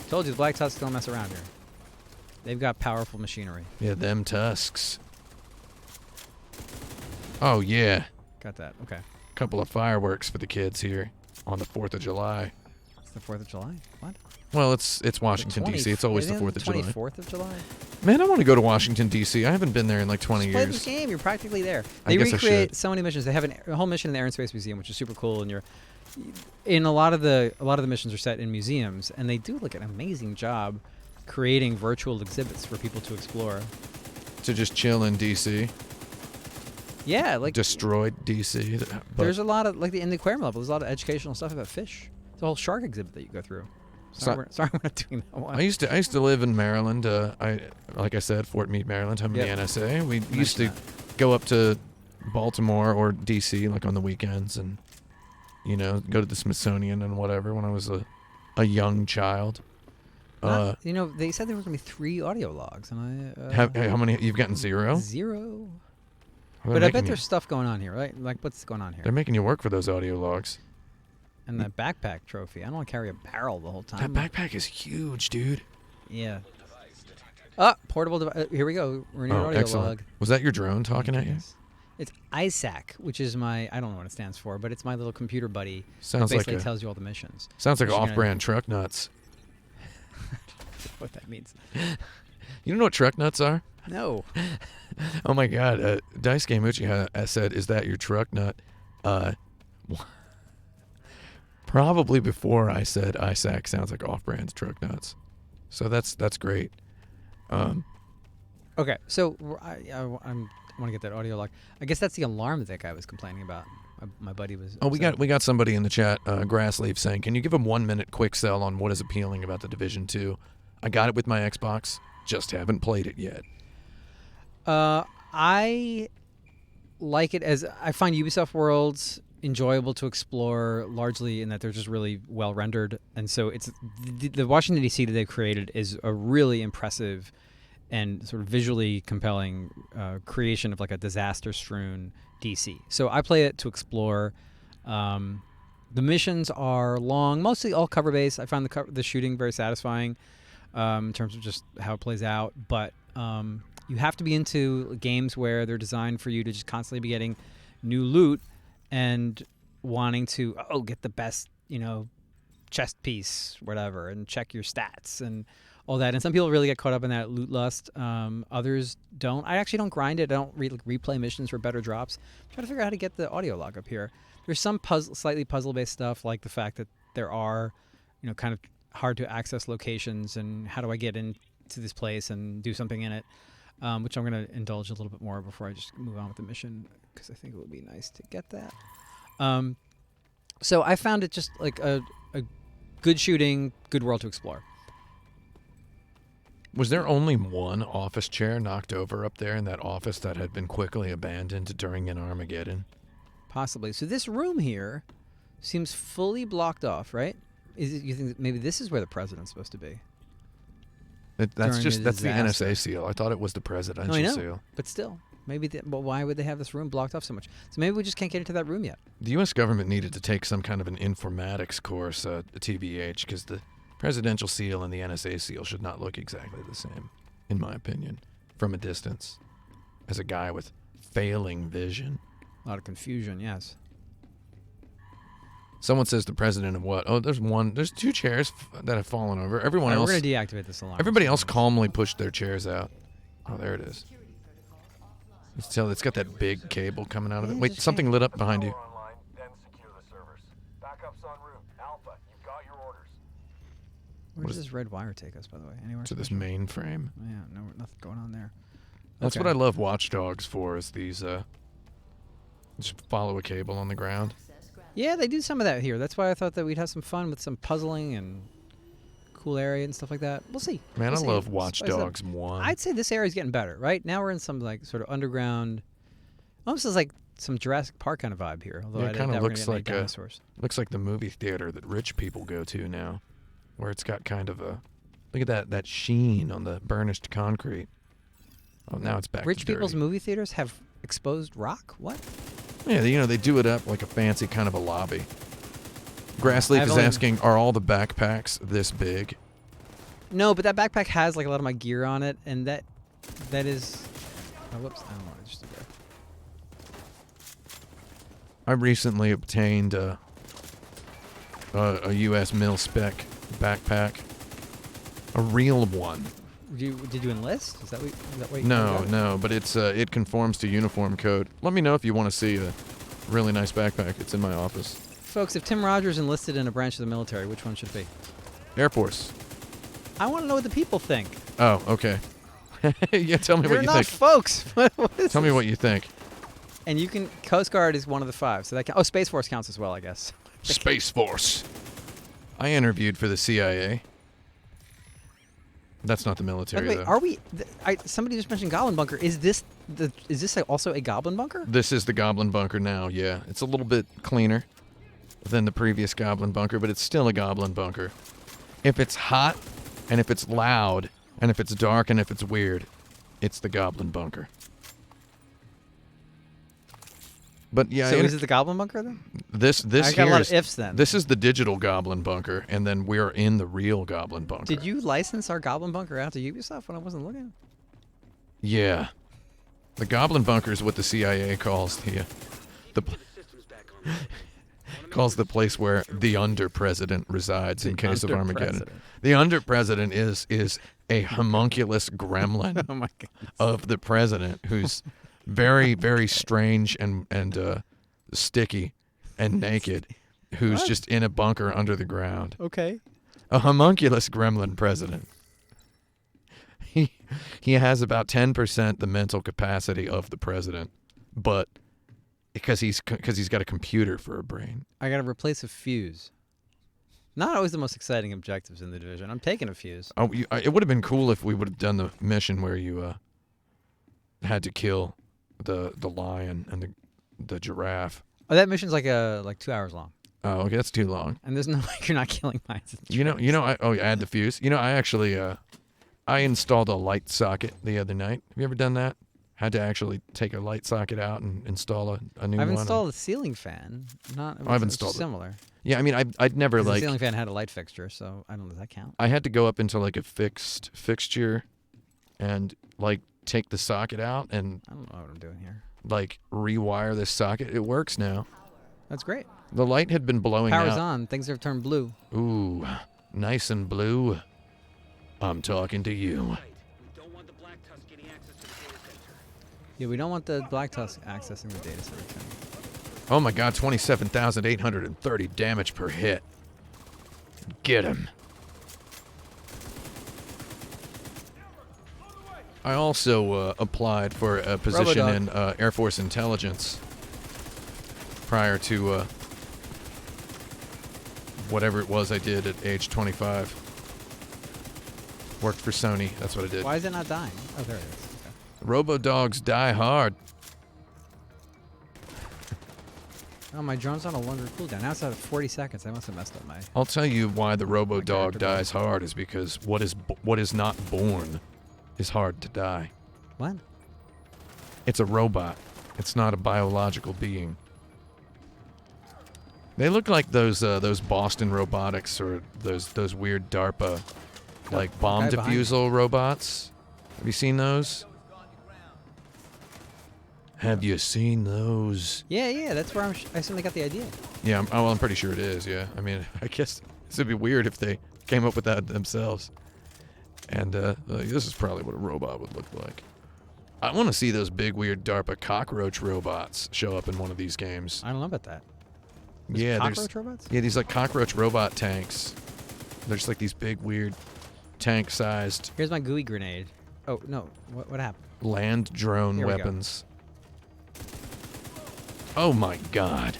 S2: Told you, the Black Tusks don't mess around here. They've got powerful machinery.
S1: Yeah, them tusks. Oh yeah,
S2: Got that. Okay.
S1: couple of fireworks for the kids here on the 4th of July.
S2: It's the 4th of July? What?
S1: Well, it's Washington D.C. It's always the 4th of July.
S2: 24th of July?
S1: Man, I want to go to Washington D.C. I haven't been there in like 20
S2: Just play this
S1: years.
S2: game. You're practically there.
S1: I
S2: They
S1: guess I
S2: recreate
S1: should.
S2: so many missions. They have a whole mission in the Air and Space Museum, which is super cool. And you're in a lot of the missions are set in museums, and they do like an amazing job creating virtual exhibits for people to explore.
S1: To just chill in D.C.
S2: Yeah, like
S1: Destroyed D.C. But
S2: there's a lot of like in the aquarium level. There's a lot of educational stuff about fish. It's a whole shark exhibit that you go through. Sorry, we're not doing that one.
S1: I used to live in Maryland. Like I said, Fort Meade, Maryland. I'm in
S2: Yep.
S1: the NSA. We used to
S2: Mention
S1: go up to Baltimore or D.C. like on the weekends, and go to the Smithsonian and whatever when I was a young child.
S2: They said there were going to be 3 audio logs, and I
S1: How many you've gotten? 0?
S2: 0.
S1: Well,
S2: But I
S1: they're
S2: bet
S1: making
S2: there's stuff going on here, right? Like, what's going on here?
S1: they're making you work for those audio logs.
S2: And that backpack trophy. I don't want to carry a barrel the whole
S1: That
S2: time.
S1: backpack is huge, dude.
S2: Yeah. Portable device. Here we go. We're in your
S1: Oh,
S2: audio
S1: excellent.
S2: log.
S1: Was that your drone talking at you?
S2: Yes. It's ISAC, which is I don't know what it stands for, but it's my little computer buddy.
S1: Sounds
S2: that
S1: like
S2: basically tells you all the missions.
S1: sounds like
S2: Which you're gonna-
S1: off-brand truck nuts.
S2: What that means.
S1: You don't know what truck nuts are?
S2: No.
S1: Oh my God! Dice Game Uchi said, "Is that your truck nut?" Probably before I said ISAC sounds like off-brand truck nuts, so that's great.
S2: Okay, so I want to get that audio log. I guess that's the alarm that guy was complaining about. My buddy was.
S1: Oh, we
S2: upset.
S1: got somebody in the chat, Grassleaf, saying, "Can you give a 1-minute quick sell on what is appealing about the Division 2? I got it with my Xbox, just haven't played it yet."
S2: I like it as I find Ubisoft worlds enjoyable to explore, largely in that they're just really well rendered, and so it's the Washington D.C. that they've created is a really impressive and sort of visually compelling creation of like a disaster-strewn DC. So I play it to explore. The missions are long, mostly all cover-based. I find the shooting very satisfying in terms of just how it plays out, but you have to be into games where they're designed for you to just constantly be getting new loot and wanting to get the best chest piece, whatever, and check your stats and all that. And some people really get caught up in that loot lust. Others don't. I actually don't grind it. I don't replay missions for better drops. I'm trying to figure out how to get the audio log up here. There's some slightly puzzle-based stuff, like the fact that there are kind of hard to access locations, and how do I get into this place and do something in it, which I'm going to indulge a little bit more before I just move on with the mission, because I think it would be nice to get that. So I found it just like a good shooting, good world to explore.
S1: Was there only one office chair knocked over up there in that office that had been quickly abandoned during an Armageddon?
S2: Possibly. So this room here seems fully blocked off, right? You think that maybe this is where the president's supposed to be?
S1: That's
S2: During a
S1: the
S2: disaster.
S1: NSA seal. I thought it was the presidential
S2: No, I know,
S1: seal.
S2: but still, maybe. But why would they have this room blocked off so much? So maybe we just can't get into that room yet.
S1: The U.S. government needed to take some kind of an informatics course, TBH, because the presidential seal and the NSA seal should not look exactly the same, in my opinion, from a distance. As a guy with failing vision.
S2: A lot of confusion, yes.
S1: Someone says the president of what? Oh, there's 2 chairs that have fallen over. Everyone
S2: All right,
S1: else,
S2: we're going to deactivate this alarm.
S1: everybody else calmly pushed their chairs out. Oh, there it is. You can tell it's got that big cable coming out of it.
S2: Yeah,
S1: Wait,
S2: just
S1: something lit up behind you.
S4: Power online, then secure the servers. Backups en route. Alpha, you've got your orders.
S2: Where does this red wire take us, by the way? Anywhere?
S1: To this
S2: special?
S1: mainframe.
S2: Yeah, no, nothing going on there.
S1: That's
S2: Okay.
S1: what I love Watch Dogs for, is these, just follow a cable on the ground.
S2: Yeah, they do some of that here. That's why I thought that we'd have some fun with some puzzling and cool area and stuff like that. We'll see.
S1: Man,
S2: We'll
S1: I
S2: see.
S1: love Watch
S2: Spice it up.
S1: Dogs 1.
S2: I'd say this area's getting better, right? Now we're in some like sort of underground, almost as like some Jurassic Park kind of vibe here. Although
S1: Yeah, it
S2: I
S1: kinda
S2: doubt we're
S1: looks
S2: gonna get any
S1: like,
S2: dinosaurs.
S1: Looks like the movie theater that rich people go to now, where it's got kind of a, look at that sheen on the burnished concrete. Oh, now it's back
S2: Rich
S1: to
S2: people's
S1: dirty.
S2: movie theaters have exposed rock? What?
S1: Yeah, they do it up like a fancy kind of a lobby. Grassleaf
S2: I've
S1: is
S2: only-
S1: asking, are all the backpacks this big?
S2: No, but that backpack has like a lot of my gear on it, and that is. Oh, whoops! I don't want to just do that.
S1: I recently obtained a U.S. mil-spec backpack. A real one.
S2: Did you enlist? Is that what you
S1: No,
S2: got?
S1: no, but it's it conforms to uniform code. Let me know if you want to see a really nice backpack. It's in my office.
S2: Folks, if Tim Rogers enlisted in a branch of the military, which one should it be?
S1: Air Force.
S2: I want to know what the people think.
S1: Oh, okay. Yeah, tell me
S2: They're
S1: what you
S2: not
S1: think.
S2: folks. What is
S1: Tell me
S2: this?
S1: what you think.
S2: And you can Coast Guard is one of the 5, so that can, Space Force counts as well, I guess.
S1: Space Force. I interviewed for the CIA. That's not the
S2: By
S1: military,
S2: the way,
S1: though.
S2: are we? Somebody just mentioned Goblin Bunker. Is this also a Goblin Bunker?
S1: This is the Goblin Bunker now, yeah. It's a little bit cleaner than the previous Goblin Bunker, but it's still a Goblin Bunker. If it's hot, and if it's loud, and if it's dark, and if it's weird, it's the Goblin Bunker. But yeah,
S2: So is it the Goblin Bunker then?
S1: this
S2: I got a
S1: here
S2: lot
S1: is
S2: of ifs then.
S1: this is the digital Goblin Bunker, and then we're in the real Goblin Bunker.
S2: Did you license our Goblin Bunker out to Ubisoft when I wasn't looking?
S1: Yeah, the Goblin Bunker is what the CIA calls the
S3: Systems back on.
S1: calls the place where the under president resides in
S2: The
S1: case of
S2: under
S1: Armageddon.
S2: president.
S1: The under president is a homunculus gremlin
S2: Oh my god.
S1: of the president who's very, very strange and sticky and naked, who's
S2: What?
S1: just in a bunker under the ground.
S2: Okay.
S1: A homunculus gremlin president. He has about 10% the mental capacity of the president, but because he's got a computer for a brain.
S2: I got to replace a fuse. Not always the most exciting objectives in the division. I'm taking a fuse.
S1: Oh, it would have been cool if we would have done the mission where you had to kill the lion and the giraffe.
S2: Oh, that mission's like 2 hours long,
S1: Oh, okay, that's too long.
S2: and there's no way you're not killing mines.
S1: You know. I had the fuse. I actually I installed a light socket the other night. Have you ever done that? Had to actually take a light socket out and install a new
S2: I've
S1: one.
S2: installed a ceiling fan. Not.
S1: I've
S2: it's
S1: installed it.
S2: similar.
S1: Yeah, I mean, I'd never
S2: 'Cause the
S1: like.
S2: ceiling fan had a light fixture, so I don't know. Does that count?
S1: I had to go up into like a fixed fixture, and like take the socket out and
S2: I don't know what I'm doing here.
S1: like rewire this socket. It works now.
S2: That's great.
S1: The light had been blowing
S2: Power's
S1: out.
S2: on. Things have turned blue.
S1: Ooh, nice and blue. I'm talking to you.
S3: Right. We don't want the Black Tusk getting access to the data center.
S2: Yeah, we don't want the Black Tusk accessing the data center.
S1: Oh my God, 27,830 damage per hit. Get him. I also applied for a position
S2: Robodog.
S1: in Air Force Intelligence prior to whatever it was I did at age 25. Worked for Sony. That's what I did.
S2: Why is it not dying? Oh, there it is. Okay.
S1: Robodogs die hard.
S2: Oh, my drone's on a longer cooldown. Now it's at 40 seconds. I must have messed up my...
S1: I'll tell you why the Robodog
S2: character
S1: dies hard is because what is not born is hard to die.
S2: What?
S1: It's a robot. It's not a biological being. They look like those Boston Robotics or those weird DARPA like bomb
S2: guy behind
S1: defusal robots. Have you seen those? Have you seen those?
S2: Yeah, that's where I assume they got the idea.
S1: Yeah, I'm pretty sure it is. Yeah, I mean, I guess this would be weird if they came up with that themselves. And this is probably what a robot would look like. I want to see those big, weird DARPA cockroach robots show up in one of these games.
S2: I don't know about that.
S1: Yeah,
S2: Cockroach robots?
S1: Yeah, these like cockroach robot tanks. They're just like these big, weird, tank-sized
S2: Here's my gooey grenade. Oh, no. What happened?
S1: land drone
S2: Here we go.
S1: weapons. Oh my God!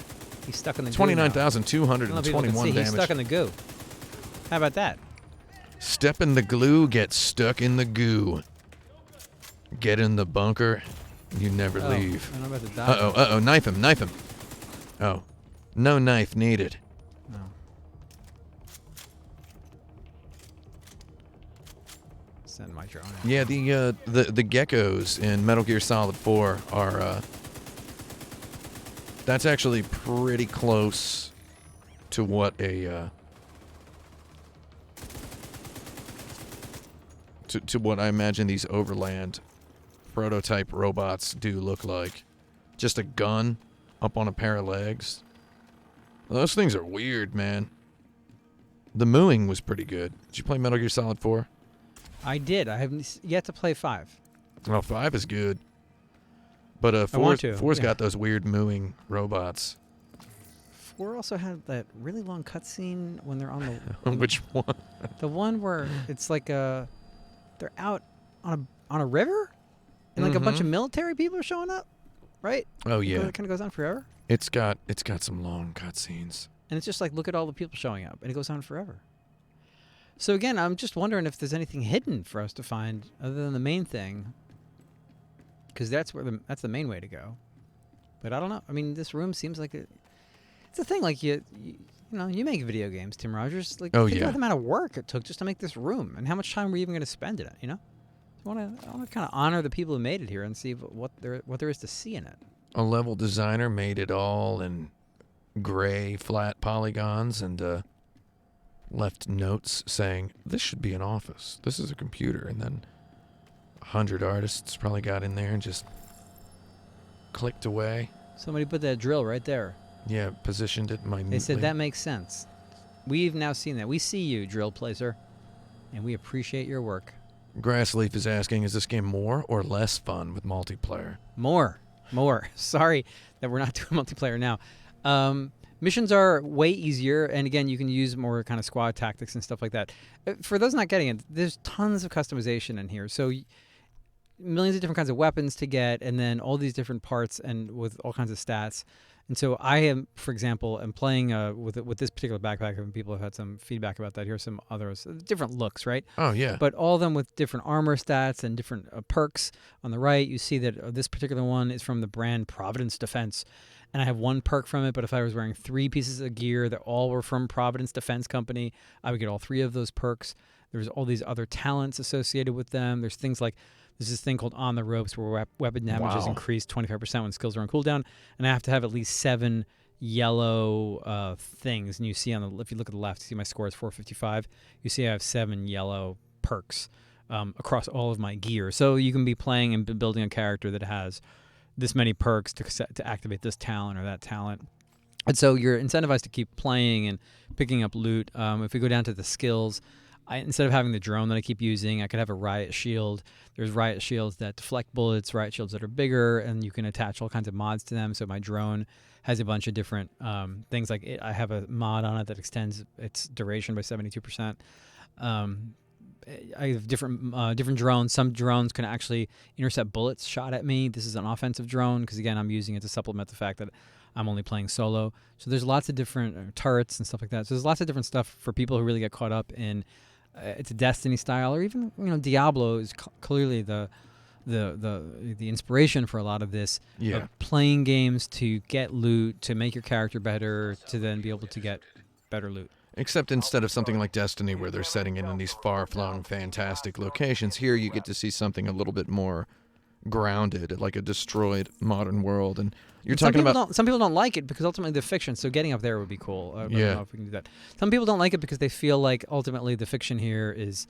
S2: He's stuck in the goo.
S1: 29,221
S2: He's
S1: damage.
S2: stuck in the goo. How about that?
S1: Step in the glue, get stuck in the goo. Get in the bunker, you never leave.
S2: I'm about to die.
S1: Uh-oh, knife him. Oh, no knife needed.
S2: No. Send my drone.
S1: Yeah, the geckos in Metal Gear Solid 4 are that's actually pretty close to what a to what I imagine these overland prototype robots do look like. Just a gun up on a pair of legs. Those things are weird, man. The mooing was pretty good. Did you play Metal Gear Solid 4?
S2: I did. I haven't yet to play 5.
S1: Well, 5 is good. But
S2: I want to,
S1: 4's
S2: yeah.
S1: got those weird mooing robots.
S2: 4 also had that really long cutscene when they're on the
S1: Which one?
S2: the one where it's like they're out on a river and like a bunch of military people are showing up, right?
S1: Oh yeah.
S2: It kind of goes on forever.
S1: It's got some long cutscenes.
S2: And it's just like, look at all the people showing up, and it goes on forever. So again, I'm just wondering if there's anything hidden for us to find other than the main thing, because that's the main way to go. But I don't know. I mean, this room seems like it's a thing. Like you make video games, Tim Rogers. Like,
S1: Oh,
S2: think
S1: yeah.
S2: about the amount of work it took just to make this room, and how much time we're even going to spend in it. You know, I want to kind of honor the people who made it here and see what there is to see in it.
S1: A level designer made it all in gray flat polygons and left notes saying this should be an office. This is a computer, and then 100 artists probably got in there and just clicked away.
S2: Somebody put that drill right there.
S1: Yeah, positioned it minutely.
S2: They said that makes sense. We've now seen that. We see you, drill placer, and we appreciate your work.
S1: Grassleaf is asking, is this game more or less fun with multiplayer?
S2: More. Sorry that we're not doing multiplayer now. Missions are way easier, and again, you can use more kind of squad tactics and stuff like that. For those not getting it, there's tons of customization in here. So millions of different kinds of weapons to get, and then all these different parts and with all kinds of stats. And so I am, for example, am playing with this particular backpack, and people have had some feedback about that. Here's some others, different looks, right?
S1: Oh, yeah.
S2: But all of them with different armor stats and different perks. On the right, you see that this particular one is from the brand Providence Defense. And I have one perk from it, but if I was wearing 3 pieces of gear that all were from Providence Defense Company, I would get all 3 of those perks. There's all these other talents associated with them. There's things like, there's this thing called On the Ropes where weapon damage is increased 25% when skills are on cooldown. And I have to have at least 7 yellow things. And you see if you look at the left, you see my score is 455. You see I have 7 yellow perks across all of my gear. So you can be playing and building a character that has this many perks to activate this talent or that talent. And so you're incentivized to keep playing and picking up loot. If we go down to the skills, instead of having the drone that I keep using, I could have a riot shield. There's riot shields that deflect bullets, riot shields that are bigger, and you can attach all kinds of mods to them. So my drone has a bunch of different things. Like I have a mod on it that extends its duration by 72%. I have different drones. Some drones can actually intercept bullets shot at me. This is an offensive drone because, again, I'm using it to supplement the fact that I'm only playing solo. So there's lots of different turrets and stuff like that. So there's lots of different stuff for people who really get caught up in it's a Destiny style, or even Diablo is clearly the inspiration for a lot of this.
S1: Yeah.
S2: Of playing games to get loot, to make your character better, to then be able to get better loot.
S1: Except instead of something like Destiny where they're setting it in these far-flung, fantastic locations, here you get to see something a little bit more grounded, like a destroyed modern world. And you're talking about...
S2: Some people don't like it because ultimately the fiction, so getting up there would be cool. I don't
S1: Yeah.
S2: know if we can do that. Some people don't like it because they feel like ultimately the fiction here is,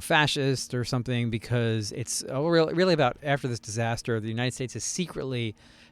S2: fascist or something, because it's really about, after this disaster, the United States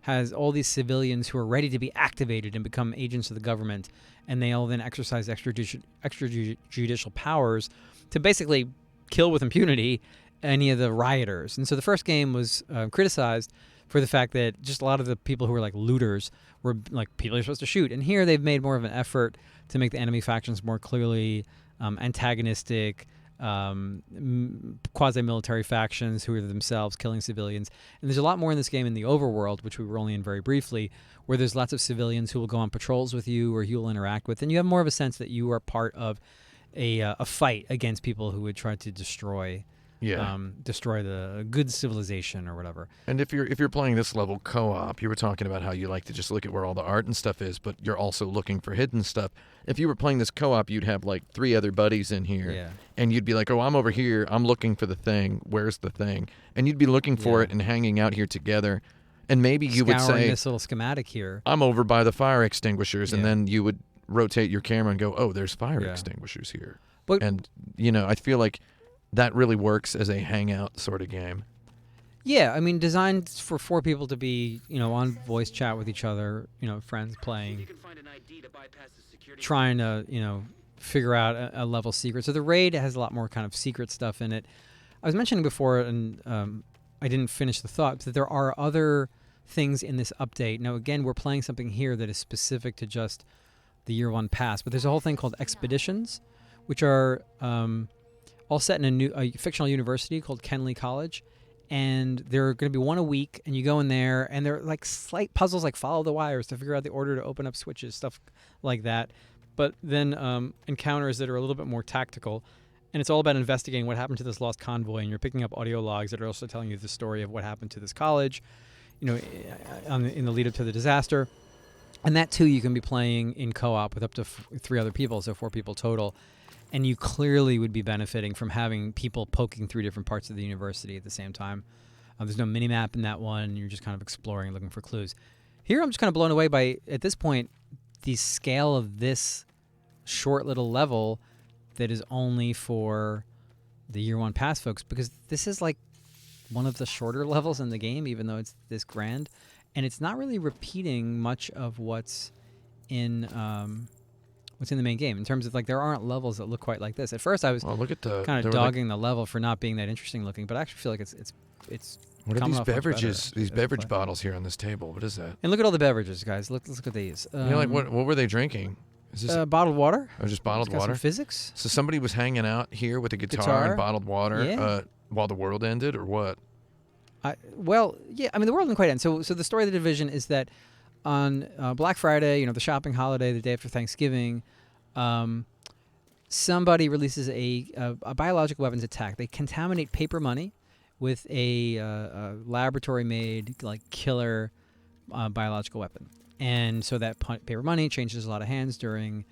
S2: has all these civilians who are ready to be activated and become agents of the government, and they all then exercise extrajudicial powers to basically kill with impunity any of the rioters. And so the first game was criticized for the fact that just a lot of the people who were like looters were like people you're supposed to shoot. And here they've made more of an effort to make the enemy factions more clearly antagonistic, quasi-military factions who are themselves killing civilians. And there's a lot more in this game in the overworld, which we were only in very briefly, where there's lots of civilians who will go on patrols with you or you will interact with. And you have more of a sense that you are part of a fight against people who would try to destroy the good civilization or whatever.
S1: And if you're playing this level co-op, you were talking about how you like to just look at where all the art and stuff is, but you're also looking for hidden stuff. If you were playing this co-op, you'd have like 3 other buddies in here, and you'd be like, "Oh, I'm over here. I'm looking for the thing. Where's the thing?" And you'd be looking for it and hanging out here together. And maybe you would say,
S2: "This little schematic here.
S1: I'm over by the fire extinguishers," and then you would rotate your camera and go, "Oh, there's fire extinguishers here." And I feel like that really works as a hangout sort of game.
S2: Yeah, I mean, designed for 4 people to be, on voice chat with each other, friends playing, trying to, figure out a level secret. So the raid has a lot more kind of secret stuff in it. I was mentioning before, and I didn't finish the thought, that there are other things in this update. Now, again, we're playing something here that is specific to just the Year 1 pass, but there's a whole thing called expeditions, which are all set in a fictional university called Kenley College, and they're going to be 1 a week, and you go in there, and they're like slight puzzles like follow the wires to figure out the order to open up switches, stuff like that, but then encounters that are a little bit more tactical, and it's all about investigating what happened to this lost convoy, and you're picking up audio logs that are also telling you the story of what happened to this college, in the lead up to the disaster. And that too you can be playing in co-op with up to 3 other people, so 4 people total. And you clearly would be benefiting from having people poking through different parts of the university at the same time. There's no mini-map in that one. You're just kind of exploring, looking for clues. Here I'm just kind of blown away by, at this point, the scale of this short little level that is only for the Year 1 pass folks, because this is like one of the shorter levels in the game, even though it's this grand. And it's not really repeating much of what's in the main game, in terms of like there aren't levels that look quite like this. At first I was kind of dogging the level for not being that interesting looking, but I actually feel like it's
S1: what are these beverages, these beverage bottles here on this table? What is that?
S2: And look at all the beverages, guys. Let's look at these.
S1: What were they drinking? Is this
S2: bottled water?
S1: Oh, just bottled water?
S2: Some physics.
S1: So somebody was hanging out here with a guitar and bottled water while the world ended, or what?
S2: The world didn't quite end. So the story of the Division is that on Black Friday, the shopping holiday, the day after Thanksgiving, somebody releases a biological weapons attack. They contaminate paper money with a laboratory-made killer biological weapon, and so that paper money changes a lot of hands during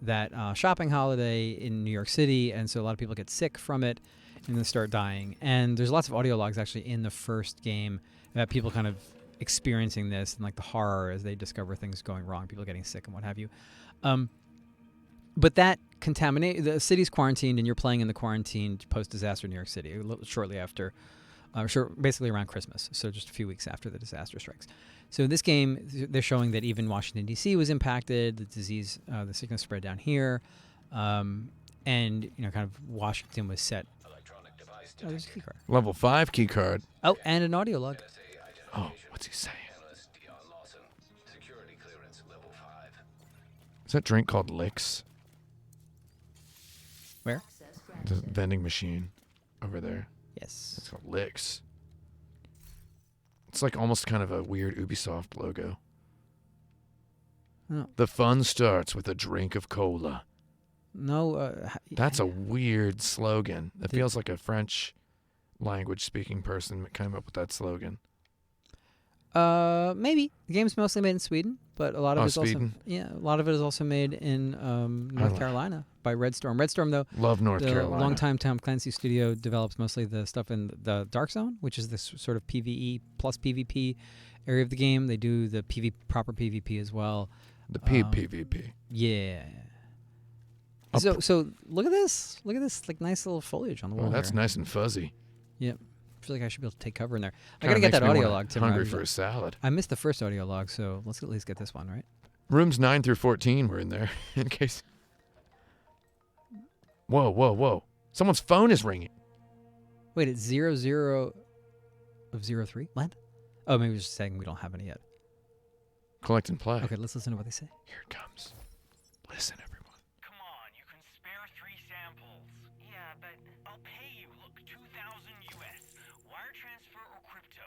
S2: that shopping holiday in New York City, and so a lot of people get sick from it and then start dying. And there's lots of audio logs actually in the first game about people kind of experiencing this and the horror as they discover things going wrong, people getting sick and what have you. But that the city's quarantined, and you're playing in the quarantined post-disaster New York City shortly after, basically around Christmas, so just a few weeks after the disaster strikes. So in this game, they're showing that even Washington, D.C. was impacted, the disease, the sickness spread down here, and kind of Washington was set. Oh, there's a key card.
S1: Level 5 key card.
S2: Oh, and an audio log.
S1: Oh, what's he saying? Is that drink called Licks?
S2: Where?
S1: The vending machine over there.
S2: Yes.
S1: It's called Licks. It's almost kind of a weird Ubisoft logo.
S2: Oh.
S1: The fun starts with a drink of cola.
S2: No.
S1: That's a weird slogan. It feels like a French language speaking person came up with that slogan.
S2: Maybe. The game's mostly made in Sweden, but a lot of a lot of it is also made in North Carolina by Red Storm. Red Storm, though,
S1: love North Carolina.
S2: The longtime Tom Clancy studio develops mostly the stuff in the Dark Zone, which is this sort of PvE plus PvP area of the game. They do the proper PvP as well.
S1: The PvP.
S2: Yeah. So look at this. Look at this nice little foliage on the wall.
S1: Oh, that's
S2: here.
S1: nice and fuzzy.
S2: Yep. I feel like I should be able to take cover in there. I gotta get that audio log. Tim,
S1: hungry for a salad.
S2: I missed the first audio log, so let's at least get this one, right?
S1: Rooms 9 through 14 were in there, in case. Whoa! Someone's phone is ringing.
S2: Wait, it's 00 of 03? What? Oh, maybe we're just saying we don't have any yet.
S1: Collect and play.
S2: Okay, let's listen to what they say.
S1: Here it comes. Listen, everyone.
S5: Come on, you can spare 3 samples. Yeah, but I'll pay you. Look, 2,000 US. Wire transfer or crypto.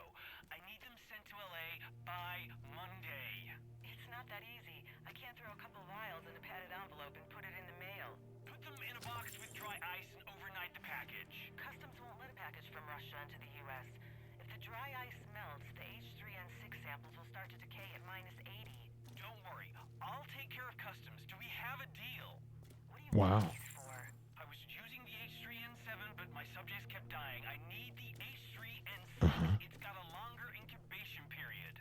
S5: I need them sent to LA by Monday.
S6: It's not that easy. I can't throw a couple vials in a padded envelope and put it in the mail.
S5: Put them in a box with dry ice and overnight the package.
S6: Customs won't let a package from Russia into the U.S. If the dry ice melts, the H3N6 samples will start to decay at -80.
S5: Don't worry, I'll take care of customs. Do we have a deal?
S6: What do you
S1: Wow.
S6: want these for?
S5: I was using the H3N7, but my subjects kept dying. I need the H3N6. It's got a longer incubation period.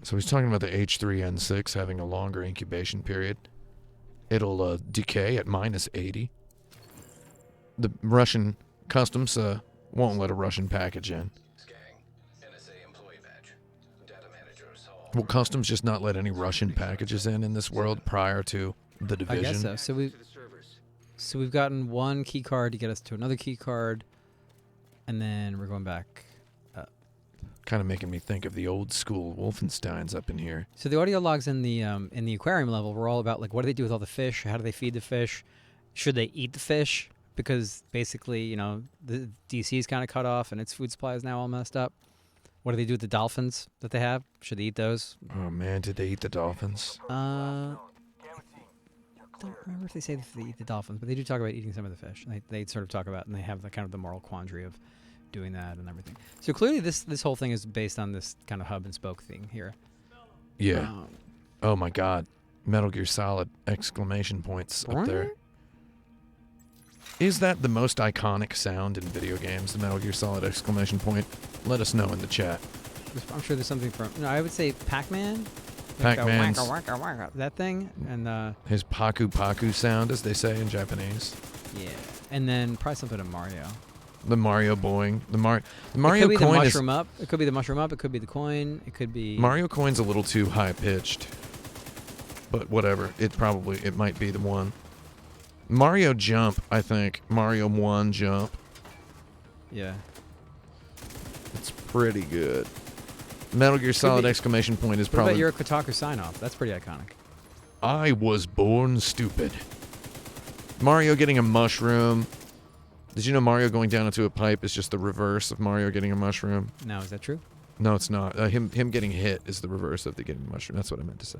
S1: So he's talking about the H3N6 having a longer incubation period. It'll decay at -80. The Russian customs won't let a Russian package in.
S7: Gang, NSA employee badge. Data managers hall.
S1: Will customs just not let any Russian packages in this world prior to the
S2: I
S1: division?
S2: guess so. So
S3: To the servers.
S2: we've gotten one key card to get us to another key card, and then we're going back.
S1: Kind of making me think of the old school Wolfensteins up in here.
S2: So the audio logs in the aquarium level were all about like what do they do with all the fish? How do they feed the fish? Should they eat the fish? Because basically, you know, the DC is kind of cut off and its food supply is now all messed up. What do they do with the dolphins that they have? Should they eat those?
S1: Oh man, did they eat the dolphins?
S2: Don't remember if they say if they eat the dolphins, but they do talk about eating some of the fish. They sort of talk about, and they have the kind of the moral quandary of doing that and everything. So clearly, this whole thing is based on this kind of hub and spoke thing here.
S1: Yeah. Oh my God, Metal Gear Solid exclamation points up there. Is that the most iconic sound in video games? The Metal Gear Solid exclamation point? Let us know in the chat.
S2: I'm sure there's something from. No, I would say Pac-Man.
S1: Pac-Man's-
S2: Waka, waka, waka, that thing, and
S1: His Paku Paku sound, as they say in Japanese.
S2: yeah, and then probably something in Mario.
S1: The Mario boing. The
S2: It
S1: Mario
S2: could be the
S1: coin is
S2: mushroom up. It could be the mushroom up. It could be the coin. It could be
S1: Mario coin's a little too high pitched. But whatever. It might be the one. Mario jump, I think. Mario 1 jump.
S2: Yeah.
S1: It's pretty good. Metal Gear Solid
S2: be-
S1: exclamation point is
S2: What about
S1: probably
S2: your Kotaku sign off? That's pretty iconic.
S1: I was born stupid. Mario getting a mushroom. Did you know Mario going down into a pipe is just the reverse of Mario getting a mushroom?
S2: Now, is that true?
S1: No, it's not. Him getting hit is the reverse of the getting the mushroom. That's what I meant to say.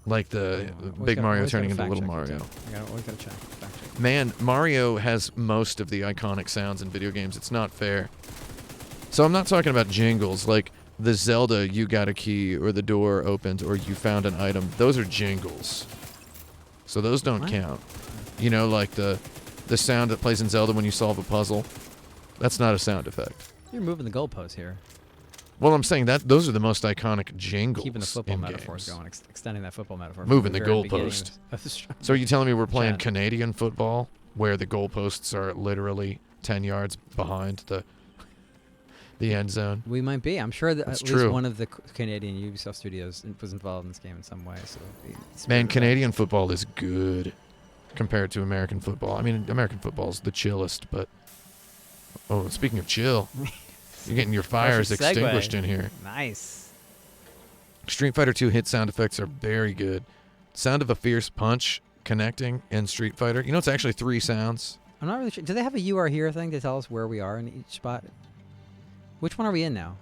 S1: Like the big Mario turning into little Mario.
S2: Always gotta check. Fact check.
S1: Man, Mario has most of the iconic sounds in video games. It's not fair. So I'm not talking about jingles like the Zelda "You got a key" or the door opened or you found an item. Those are jingles. So those don't
S2: What?
S1: count. You know, like the sound that plays in Zelda when you solve a puzzle. That's not a sound effect.
S2: You're moving the goalposts here.
S1: Well, I'm saying that those are the most iconic jingles
S2: Keeping the football
S1: in
S2: metaphors
S1: games.
S2: going, extending that football metaphor.
S1: Moving
S2: from
S1: the
S2: very beginning
S1: goalpost.
S2: of this show.
S1: So are you telling me we're playing
S2: Chat.
S1: Canadian football where the goalposts are literally 10 yards behind the end zone?
S2: We might be. I'm sure that
S1: That's
S2: at
S1: true.
S2: least one of the Canadian Ubisoft studios was involved in this game in some way. So it's
S1: Man,
S2: very-
S1: Canadian football is good compared to American football. I mean, American football's the chillest, but... Oh, speaking of chill, you're getting your fires
S2: Perfect segue.
S1: extinguished in here.
S2: Nice.
S1: Street Fighter 2 hit sound effects are very good. Sound of a fierce punch connecting in Street Fighter. You know, it's actually 3 sounds.
S2: I'm not really sure. Do they have a "You Are Here" thing to tell us where we are in each spot? Which one are we in now?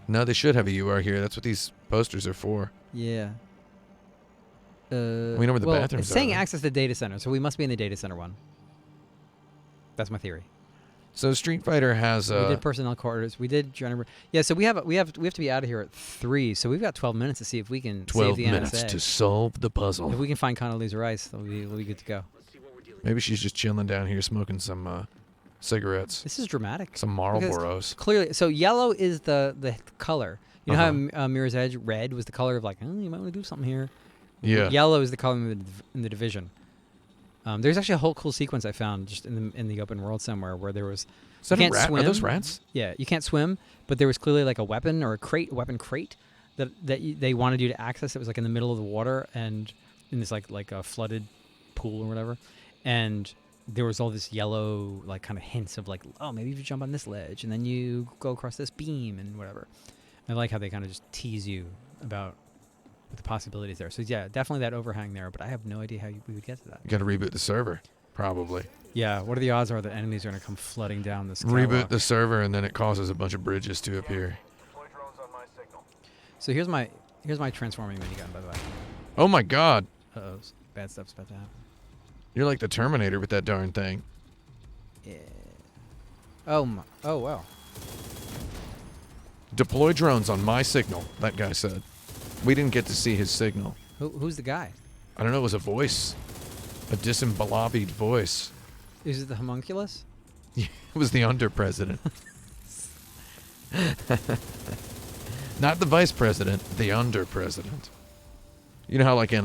S1: No, they should have a "You Are Here." That's what these posters are for.
S2: Yeah.
S1: We know where the bathrooms
S2: It's saying
S1: are.
S2: access to data center, so we must be in the data center one. That's my theory.
S1: So Street Fighter has
S2: We did personnel quarters. We did general. Yeah, so we have to be out of here at 3. So we've got 12 minutes to see if we can
S1: 12
S2: save the
S1: minutes
S2: NSA.
S1: to solve the
S2: If
S1: puzzle.
S2: we can find Condoleezza Rice, we'll be good to go.
S3: Let's see what we're dealing
S1: Maybe she's just chilling down here smoking some cigarettes,
S2: This is dramatic.
S1: some
S2: Because
S1: Marlboros.
S2: Clearly, so yellow is the color. You know
S1: Uh-huh.
S2: how Mirror's Edge red was the color of like, oh, you might want to do something here.
S1: Yeah.
S2: Yellow is the color in the division. There's actually a whole cool sequence I found just in the open world somewhere where there was.
S1: Is that
S2: you
S1: a
S2: can't
S1: rat?
S2: swim.
S1: Are those rats?
S2: Yeah, you can't swim, but there was clearly like a weapon or a weapon crate that they wanted you to access. It was like in the middle of the water and in this like a flooded pool or whatever, and there was all this yellow, like, kind of hints of, like, oh, maybe if you jump on this ledge, and then you go across this beam, and whatever. I like how they kind of just tease you about the possibilities there. So, yeah, definitely that overhang there, but I have no idea how we would get to that.
S1: You got to reboot the server, probably.
S2: Yeah, what are the odds are that enemies are going to come flooding down this
S1: Reboot
S2: catwalk?
S1: the server, and then it causes a bunch of bridges to appear.
S4: Deploy drones on my signal.
S2: So here's my transforming minigun, by the way.
S1: Oh my God.
S2: Uh-oh, bad stuff's about to happen.
S1: You're like the Terminator with that darn thing.
S2: Yeah. Oh, wow.
S1: Deploy drones on my signal, that guy said. We didn't get to see his signal.
S2: Who's the guy?
S1: I don't know, it was a voice. A disembodied voice.
S2: Is it the homunculus?
S1: It was the under-president. Not the vice president, the under-president. You know how, like, in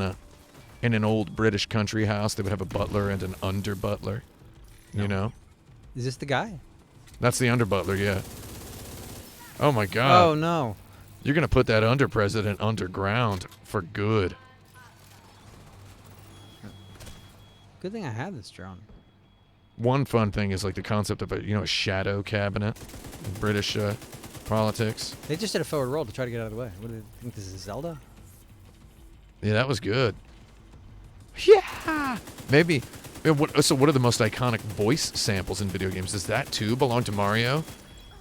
S1: an old British country house, they would have a butler and an under-butler? You know?
S2: Is this the guy?
S1: That's the under-butler, yeah. Oh, my God.
S2: Oh, no.
S1: You're going to put that under-president underground for good.
S2: Good thing I had this drone.
S1: One fun thing is, like, the concept of a shadow cabinet in British politics.
S2: They just did a forward roll to try to get out of the way. What do they think this is, Zelda?
S1: Yeah, that was good. Yeah! Maybe. So what are the most iconic voice samples in video games? Does that, too, belong to Mario?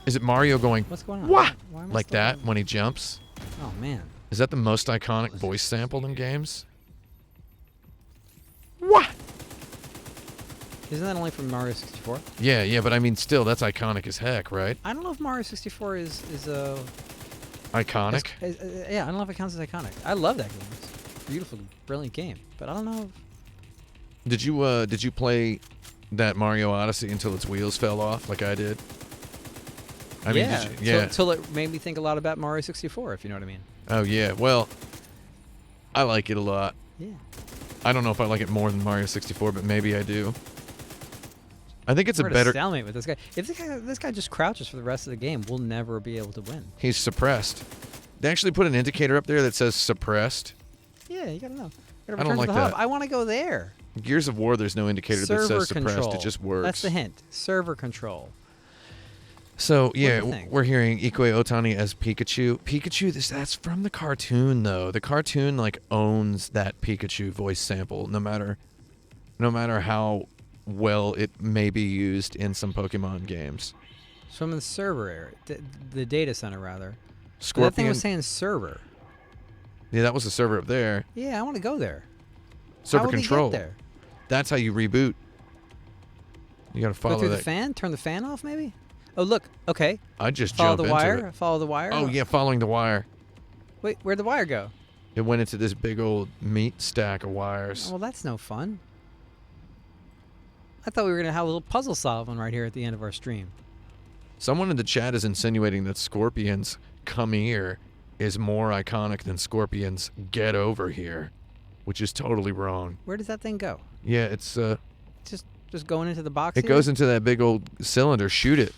S1: Is it Mario going,
S2: What's going on?
S1: wah!
S2: Why am I
S1: Like
S2: still
S1: that
S2: doing-
S1: when he jumps?
S2: Oh, man.
S1: Is that the most iconic voice sample in games? Wah!
S2: Isn't that only from Mario 64?
S1: Yeah, but I mean, still, that's iconic as heck, right?
S2: I don't know if Mario 64 is
S1: Iconic?
S2: yeah, I don't know if it counts as iconic. I love that game. It's a beautiful, brilliant game. But I don't know if...
S1: Did you play that Mario Odyssey until its wheels fell off, like I did? I mean, did you,
S2: Till it made me think a lot about Mario 64, if you know what I mean.
S1: Oh yeah. Well, I like it a lot.
S2: Yeah.
S1: I don't know if I like it more than Mario 64, but maybe I do. I think it's a
S2: We're at
S1: better.
S2: stalemate with this guy. If this guy just crouches for the rest of the game, we'll never be able to win.
S1: He's suppressed. They actually put an indicator up there that says suppressed.
S2: Yeah, you gotta know.
S1: I don't like
S2: the hub.
S1: that.
S2: I want to go there.
S1: Gears of War, there's no indicator that
S2: Server
S1: says suppressed.
S2: control.
S1: It just works.
S2: That's the hint. Server control.
S1: So yeah,
S2: do you think?
S1: we're hearing Ikue Otani as Pikachu. Pikachu, that's from the cartoon though. The cartoon like owns that Pikachu voice sample, no matter how well it may be used in some Pokemon games.
S2: It's from the server area, the data center rather. But
S1: Scorpion.
S2: that thing was saying server.
S1: Yeah, that was the server up there.
S2: Yeah, I want to go there.
S1: Server
S2: how would
S1: control.
S2: We get there?
S1: That's how you reboot. You gotta follow
S2: Go through
S1: that.
S2: the fan. Turn the fan off, maybe. Oh look. Okay.
S1: I just
S2: Follow
S1: jump
S2: the
S1: into
S2: wire.
S1: it.
S2: Follow the wire.
S1: Oh yeah, following the wire.
S2: Wait, where'd the wire go?
S1: It went into this big old meat stack of
S2: Oh,
S1: wires.
S2: well, that's no fun. I thought we were gonna have a little puzzle solving right here at the end of our stream.
S1: Someone in the chat is insinuating that Scorpion's "Come Here" is more iconic than Scorpion's "Get Over Here," which is totally wrong.
S2: Where does that thing go?
S1: Yeah, it's
S2: Just going into the box.
S1: it
S2: here?
S1: goes into that big old cylinder. Shoot it.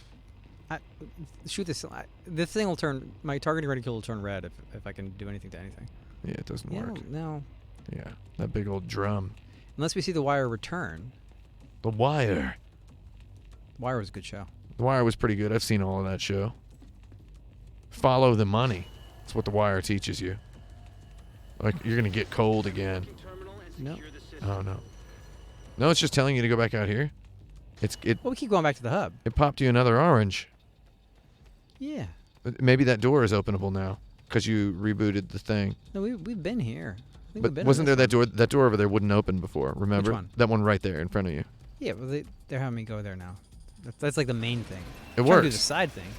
S2: Shoot this. This thing will turn. My targeting reticle will turn red if I can do anything to anything.
S1: Yeah, it doesn't
S2: Yeah,
S1: work.
S2: no.
S1: Yeah, that big old drum.
S2: Unless we see the wire return.
S1: The Wire.
S2: Wire was a good show.
S1: The Wire was pretty good. I've seen all of that show. Follow the money. That's what The Wire teaches you. Like, you're going to get cold again.
S3: Terminal and
S2: No.
S3: secure the system.
S1: Oh, no. No, it's just telling you to go back out here. It
S2: Well, we keep going back to the hub.
S1: popped you another orange.
S2: Yeah.
S1: Maybe that door is openable now because you rebooted the thing.
S2: No, we've been here. I think we've
S1: But
S2: been
S1: wasn't there
S2: on
S1: that door? That door over there wouldn't open before. Remember?
S2: Which one?
S1: That one right there in front of you.
S2: this? Yeah, well, they're having me go there now. That's like the main thing.
S1: It
S2: I'm trying to do
S1: works.
S2: the side thing.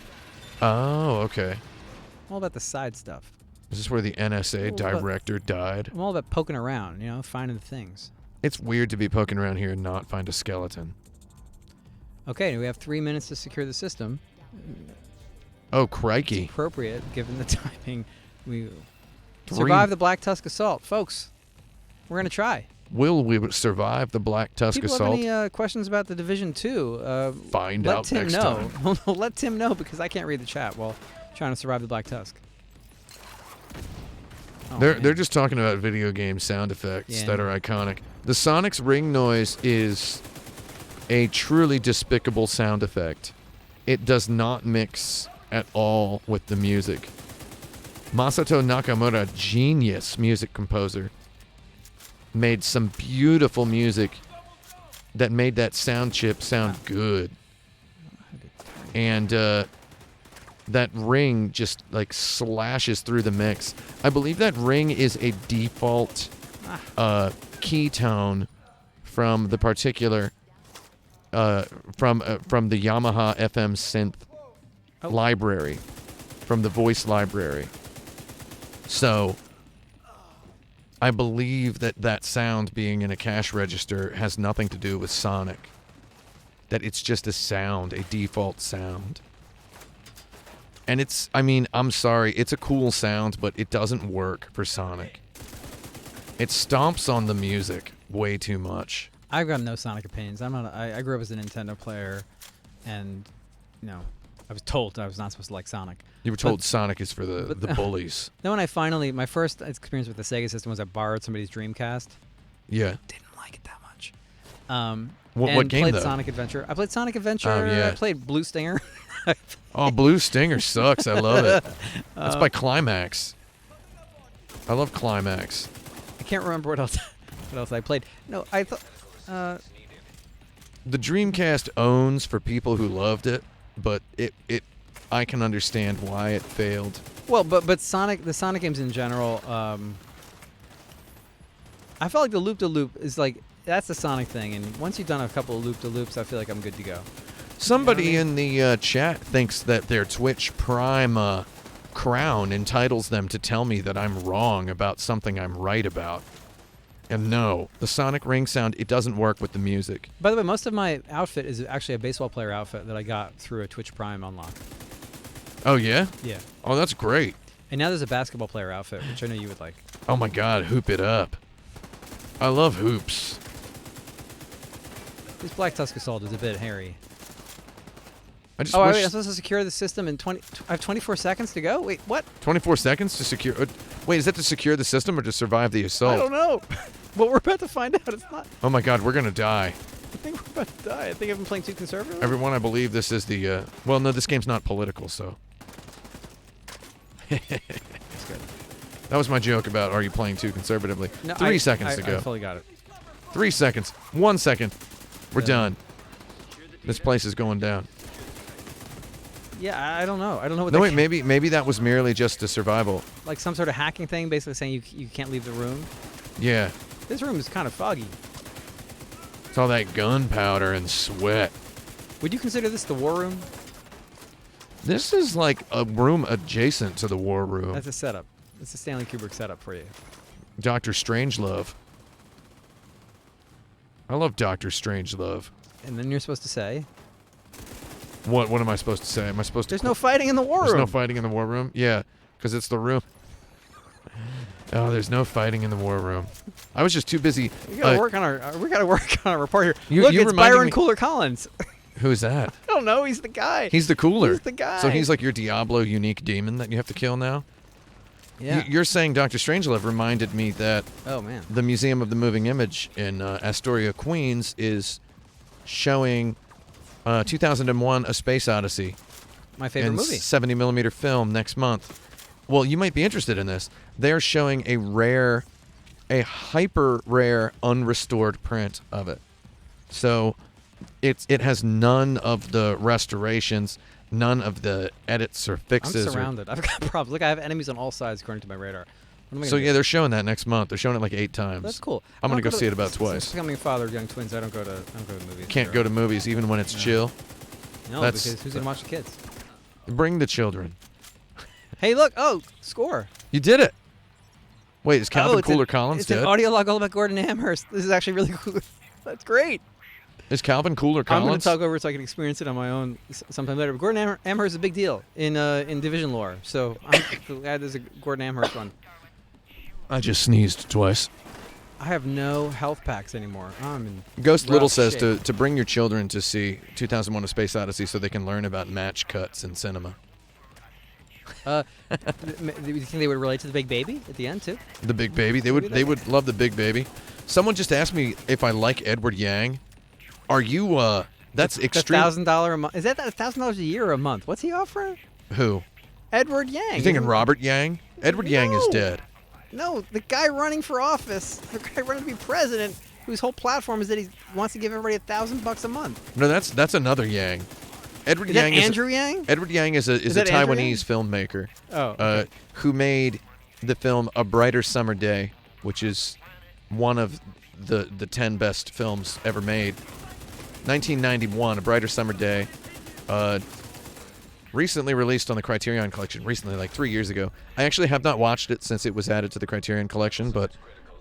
S1: Oh, okay.
S2: I'm all about the side stuff.
S1: Is this where the NSA
S2: Well, but-
S1: director died?
S2: I'm all about poking around, finding the things.
S1: It's weird to be poking around here and not find a skeleton.
S2: Okay, we have 3 minutes to secure the system.
S1: Oh,
S2: It's
S1: crikey.
S2: appropriate given the timing. We
S1: 3
S2: survive the Black Tusk assault, folks. We're gonna try.
S1: Will we survive the Black Tusk
S2: People
S1: assault?
S2: have any questions about the Division 2?
S1: Find
S2: let
S1: out
S2: Tim
S1: next
S2: know.
S1: time.
S2: Let Tim know because I can't read the chat while trying to survive the Black Tusk. Oh,
S1: They're
S2: man.
S1: just talking about video game sound effects
S2: Yeah.
S1: that are iconic. The Sonic's ring noise is a truly despicable sound effect. It does not mix at all with the music. Masato Nakamura, genius music composer, made some beautiful music that made that sound chip sound good. And that ring just like slashes through the mix. I believe that ring is a default key tone from the particular from the Yamaha FM synth library, from the voice library. So I believe that sound being in a cash register has nothing to do with Sonic. That it's just a sound, a default sound. And it's, I mean, I'm sorry, it's a cool sound, but it doesn't work for Sonic. It stomps on the music way too much.
S2: I've got no Sonic opinions. I grew up as a Nintendo player, and I was told I was not supposed to like Sonic.
S1: You were told Sonic is for the bullies.
S2: Then when my first experience with the Sega system was I borrowed somebody's Dreamcast.
S1: Yeah.
S2: Didn't like it that much.
S1: What game
S2: played
S1: though?
S2: Sonic Adventure. I played Sonic Adventure.
S1: Oh, yeah.
S2: I played Blue Stinger.
S1: Oh, Blue Stinger sucks. I love it. That's by Climax. I love Climax.
S2: I can't remember what else I played. No, I thought.
S1: The Dreamcast owns for people who loved it, but I can understand why it failed.
S2: Well, but the Sonic games in general, I felt like the loop-de-loop is like, that's the Sonic thing, and once you've done a couple of loop-de-loops, I feel like I'm good to go.
S1: Somebody in the chat thinks that their Twitch Prime crown entitles them to tell me that I'm wrong about something I'm right about. And no, the Sonic ring sound, it doesn't work with the music.
S2: By the way, most of my outfit is actually a baseball player outfit that I got through a Twitch Prime unlock.
S1: Oh, yeah?
S2: Yeah.
S1: Oh, that's great.
S2: And now there's a basketball player outfit, which I know you would like.
S1: Oh, my God, hoop it up. I love hoops.
S2: This Black Tusk Assault is a bit hairy.
S1: I just
S2: Oh,
S1: wish
S2: wait, I'm supposed to secure the system in I have 24 seconds to go? Wait, what?
S1: 24 seconds to secure... wait, is that to secure the system or to survive the assault?
S2: I don't know. Well, we're about to find out. It's not.
S1: Oh, my God, we're going to die.
S2: I think we're about to die. I think I've been playing too conservatively.
S1: Everyone, I believe this is the... well, no, this game's not political, so...
S2: That's good.
S1: That was my joke about are you playing too conservatively.
S2: No,
S1: 3 seconds to go.
S2: I fully got it.
S1: 3 seconds. 1 second. We're
S2: Yeah.
S1: done. This place is going down.
S2: Yeah, I don't know. I don't know what
S1: No,
S2: that
S1: wait, maybe that was merely just a survival.
S2: like some sort of hacking thing, basically saying you can't leave the room.
S1: Yeah.
S2: This room is kind of foggy.
S1: It's all that gunpowder and sweat.
S2: Would you consider this the war room?
S1: This is like a room adjacent to the war room.
S2: That's a setup. It's a Stanley Kubrick setup for you.
S1: Dr. Strangelove. I love Dr. Strangelove.
S2: And then you're supposed to say,
S1: What am I supposed to say? Am I supposed to...
S2: "There's no fighting in the war
S1: There's
S2: room."
S1: no fighting in the war room? Yeah, because it's the room. Oh, there's no fighting in the war room. I was just too busy...
S2: We gotta work on our report here.
S1: You
S2: Look, it's
S1: reminded
S2: Byron
S1: me-
S2: Cooler Collins.
S1: Who's that?
S2: I don't know. He's the guy.
S1: He's the cooler.
S2: He's the guy.
S1: So he's like your Diablo unique demon that you have to kill now?
S2: Yeah.
S1: You're saying Dr. Strangelove reminded me that
S2: Oh man.
S1: the Museum of the Moving Image in Astoria, Queens is showing 2001 A Space Odyssey
S2: My favorite
S1: in
S2: movie.
S1: 70mm film next month. Well, you might be interested in this. They're showing a hyper rare unrestored print of it. So it has none of the restorations, none of the edits or
S2: I'm
S1: fixes.
S2: surrounded. I've got problems. Look, I have enemies on all sides according to my radar. What am I
S1: So
S2: gonna
S1: yeah,
S2: do?
S1: they're showing that next month. They're showing it like 8 times.
S2: That's cool.
S1: I'm gonna
S2: I don't
S1: go see it about
S2: since
S1: twice.
S2: becoming a father of young twins, I don't go to movies.
S1: Can't go to movies even when it's
S2: No.
S1: chill.
S2: No,
S1: that's-
S2: because who's gonna watch the kids?
S1: Bring the children.
S2: Hey, look! Oh, score!
S1: You did it. Wait, is Calvin
S2: it's
S1: Cooler
S2: an,
S1: Collins
S2: it's
S1: dead?
S2: an audio log all about Gordon Amherst. This is actually really cool. That's great.
S1: Is Calvin Cooler
S2: I'm
S1: Collins?
S2: going to talk over it so I can experience it on my own sometime later. But Gordon Amherst is a big deal in Division lore. So I'm glad there's a Gordon Amherst one.
S1: I just sneezed twice.
S2: I have no health packs anymore. I'm in
S1: Ghost
S2: rough
S1: Little says
S2: shape.
S1: to bring your children to see 2001: A Space Odyssey so they can learn about match cuts in cinema.
S2: Do you think they would relate to the big baby at the end too?
S1: The Big Baby. They
S2: Maybe
S1: would love the Big Baby. Someone just asked me if I like Edward Yang. Are you? That's extreme.
S2: $1,000 a month. Is that $1,000 a year or a month? What's he offering?
S1: Who?
S2: Edward Yang.
S1: You thinking
S2: Isn't-
S1: Robert Yang? Edward Yang is
S2: No.
S1: dead.
S2: No, the guy running for office, the guy running to be president, whose whole platform is that he wants to give everybody $1,000 a month.
S1: No, that's another Yang. Edward
S2: Is
S1: Yang
S2: that Andrew Yang?
S1: Edward Yang is a
S2: that Andrew
S1: Taiwanese filmmaker.
S2: Oh, okay.
S1: Who made the film A Brighter Summer Day, which is one of the 10 best films ever made. 1991, A Brighter Summer Day. Recently released on the Criterion Collection. Recently, like 3 years ago. I actually have not watched it since it was added to the Criterion Collection, but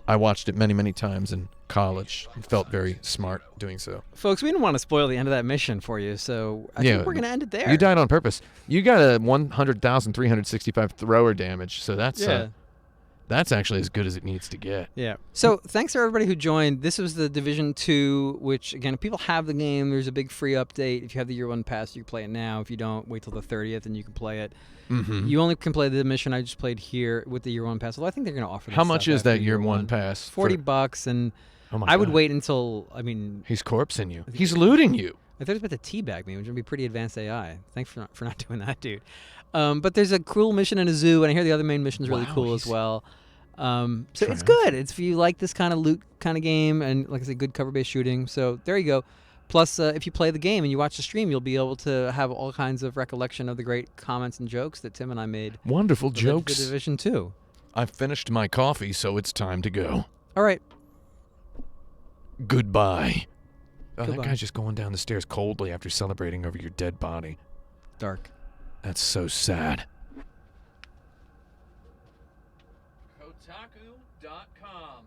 S1: I watched it many, many times in college. It felt very smart doing so.
S2: Folks, we didn't want to spoil the end of that mission for you, so I think we're going to end it there.
S1: You died on purpose. You got a 100,365 thrower damage, so that's actually as good as it needs to get.
S2: Yeah. So thanks to everybody who joined. This was the Division 2, which, again, if people have the game, there's a big free update. If you have the Year 1 pass, you can play it now. If you don't, wait till the 30th and you can play it.
S1: Mm-hmm.
S2: You only can play the mission I just played here with the Year 1 pass, although I think they're going to offer
S1: How
S2: this
S1: much
S2: stuff
S1: is
S2: after
S1: that Year 1 pass?
S2: $40, and
S1: Oh my
S2: I would
S1: God.
S2: wait until, I mean,
S1: He's corpsing you. He's looting you.
S2: I thought he was about to teabag me, which would be pretty advanced AI. Thanks for not doing that, dude. But there's a cool mission in a zoo, and I hear the other main mission's really
S1: Wow,
S2: cool as
S1: he's
S2: well. So it's
S1: triumphant.
S2: good. It's if you like this kind of loot kind of game, and like I said, good cover-based shooting. So there you go. Plus, if you play the game and you watch the stream, you'll be able to have all kinds of recollection of the great comments and jokes that Tim and I made.
S1: Wonderful
S2: for the
S1: jokes.
S2: Division 2.
S1: I've finished my coffee, so it's time to go.
S2: All right.
S1: Goodbye. Oh, that
S2: Goodbye.
S1: guy's just going down the stairs coldly after celebrating over your dead body.
S2: Dark.
S1: That's so sad.
S8: Kotaku.com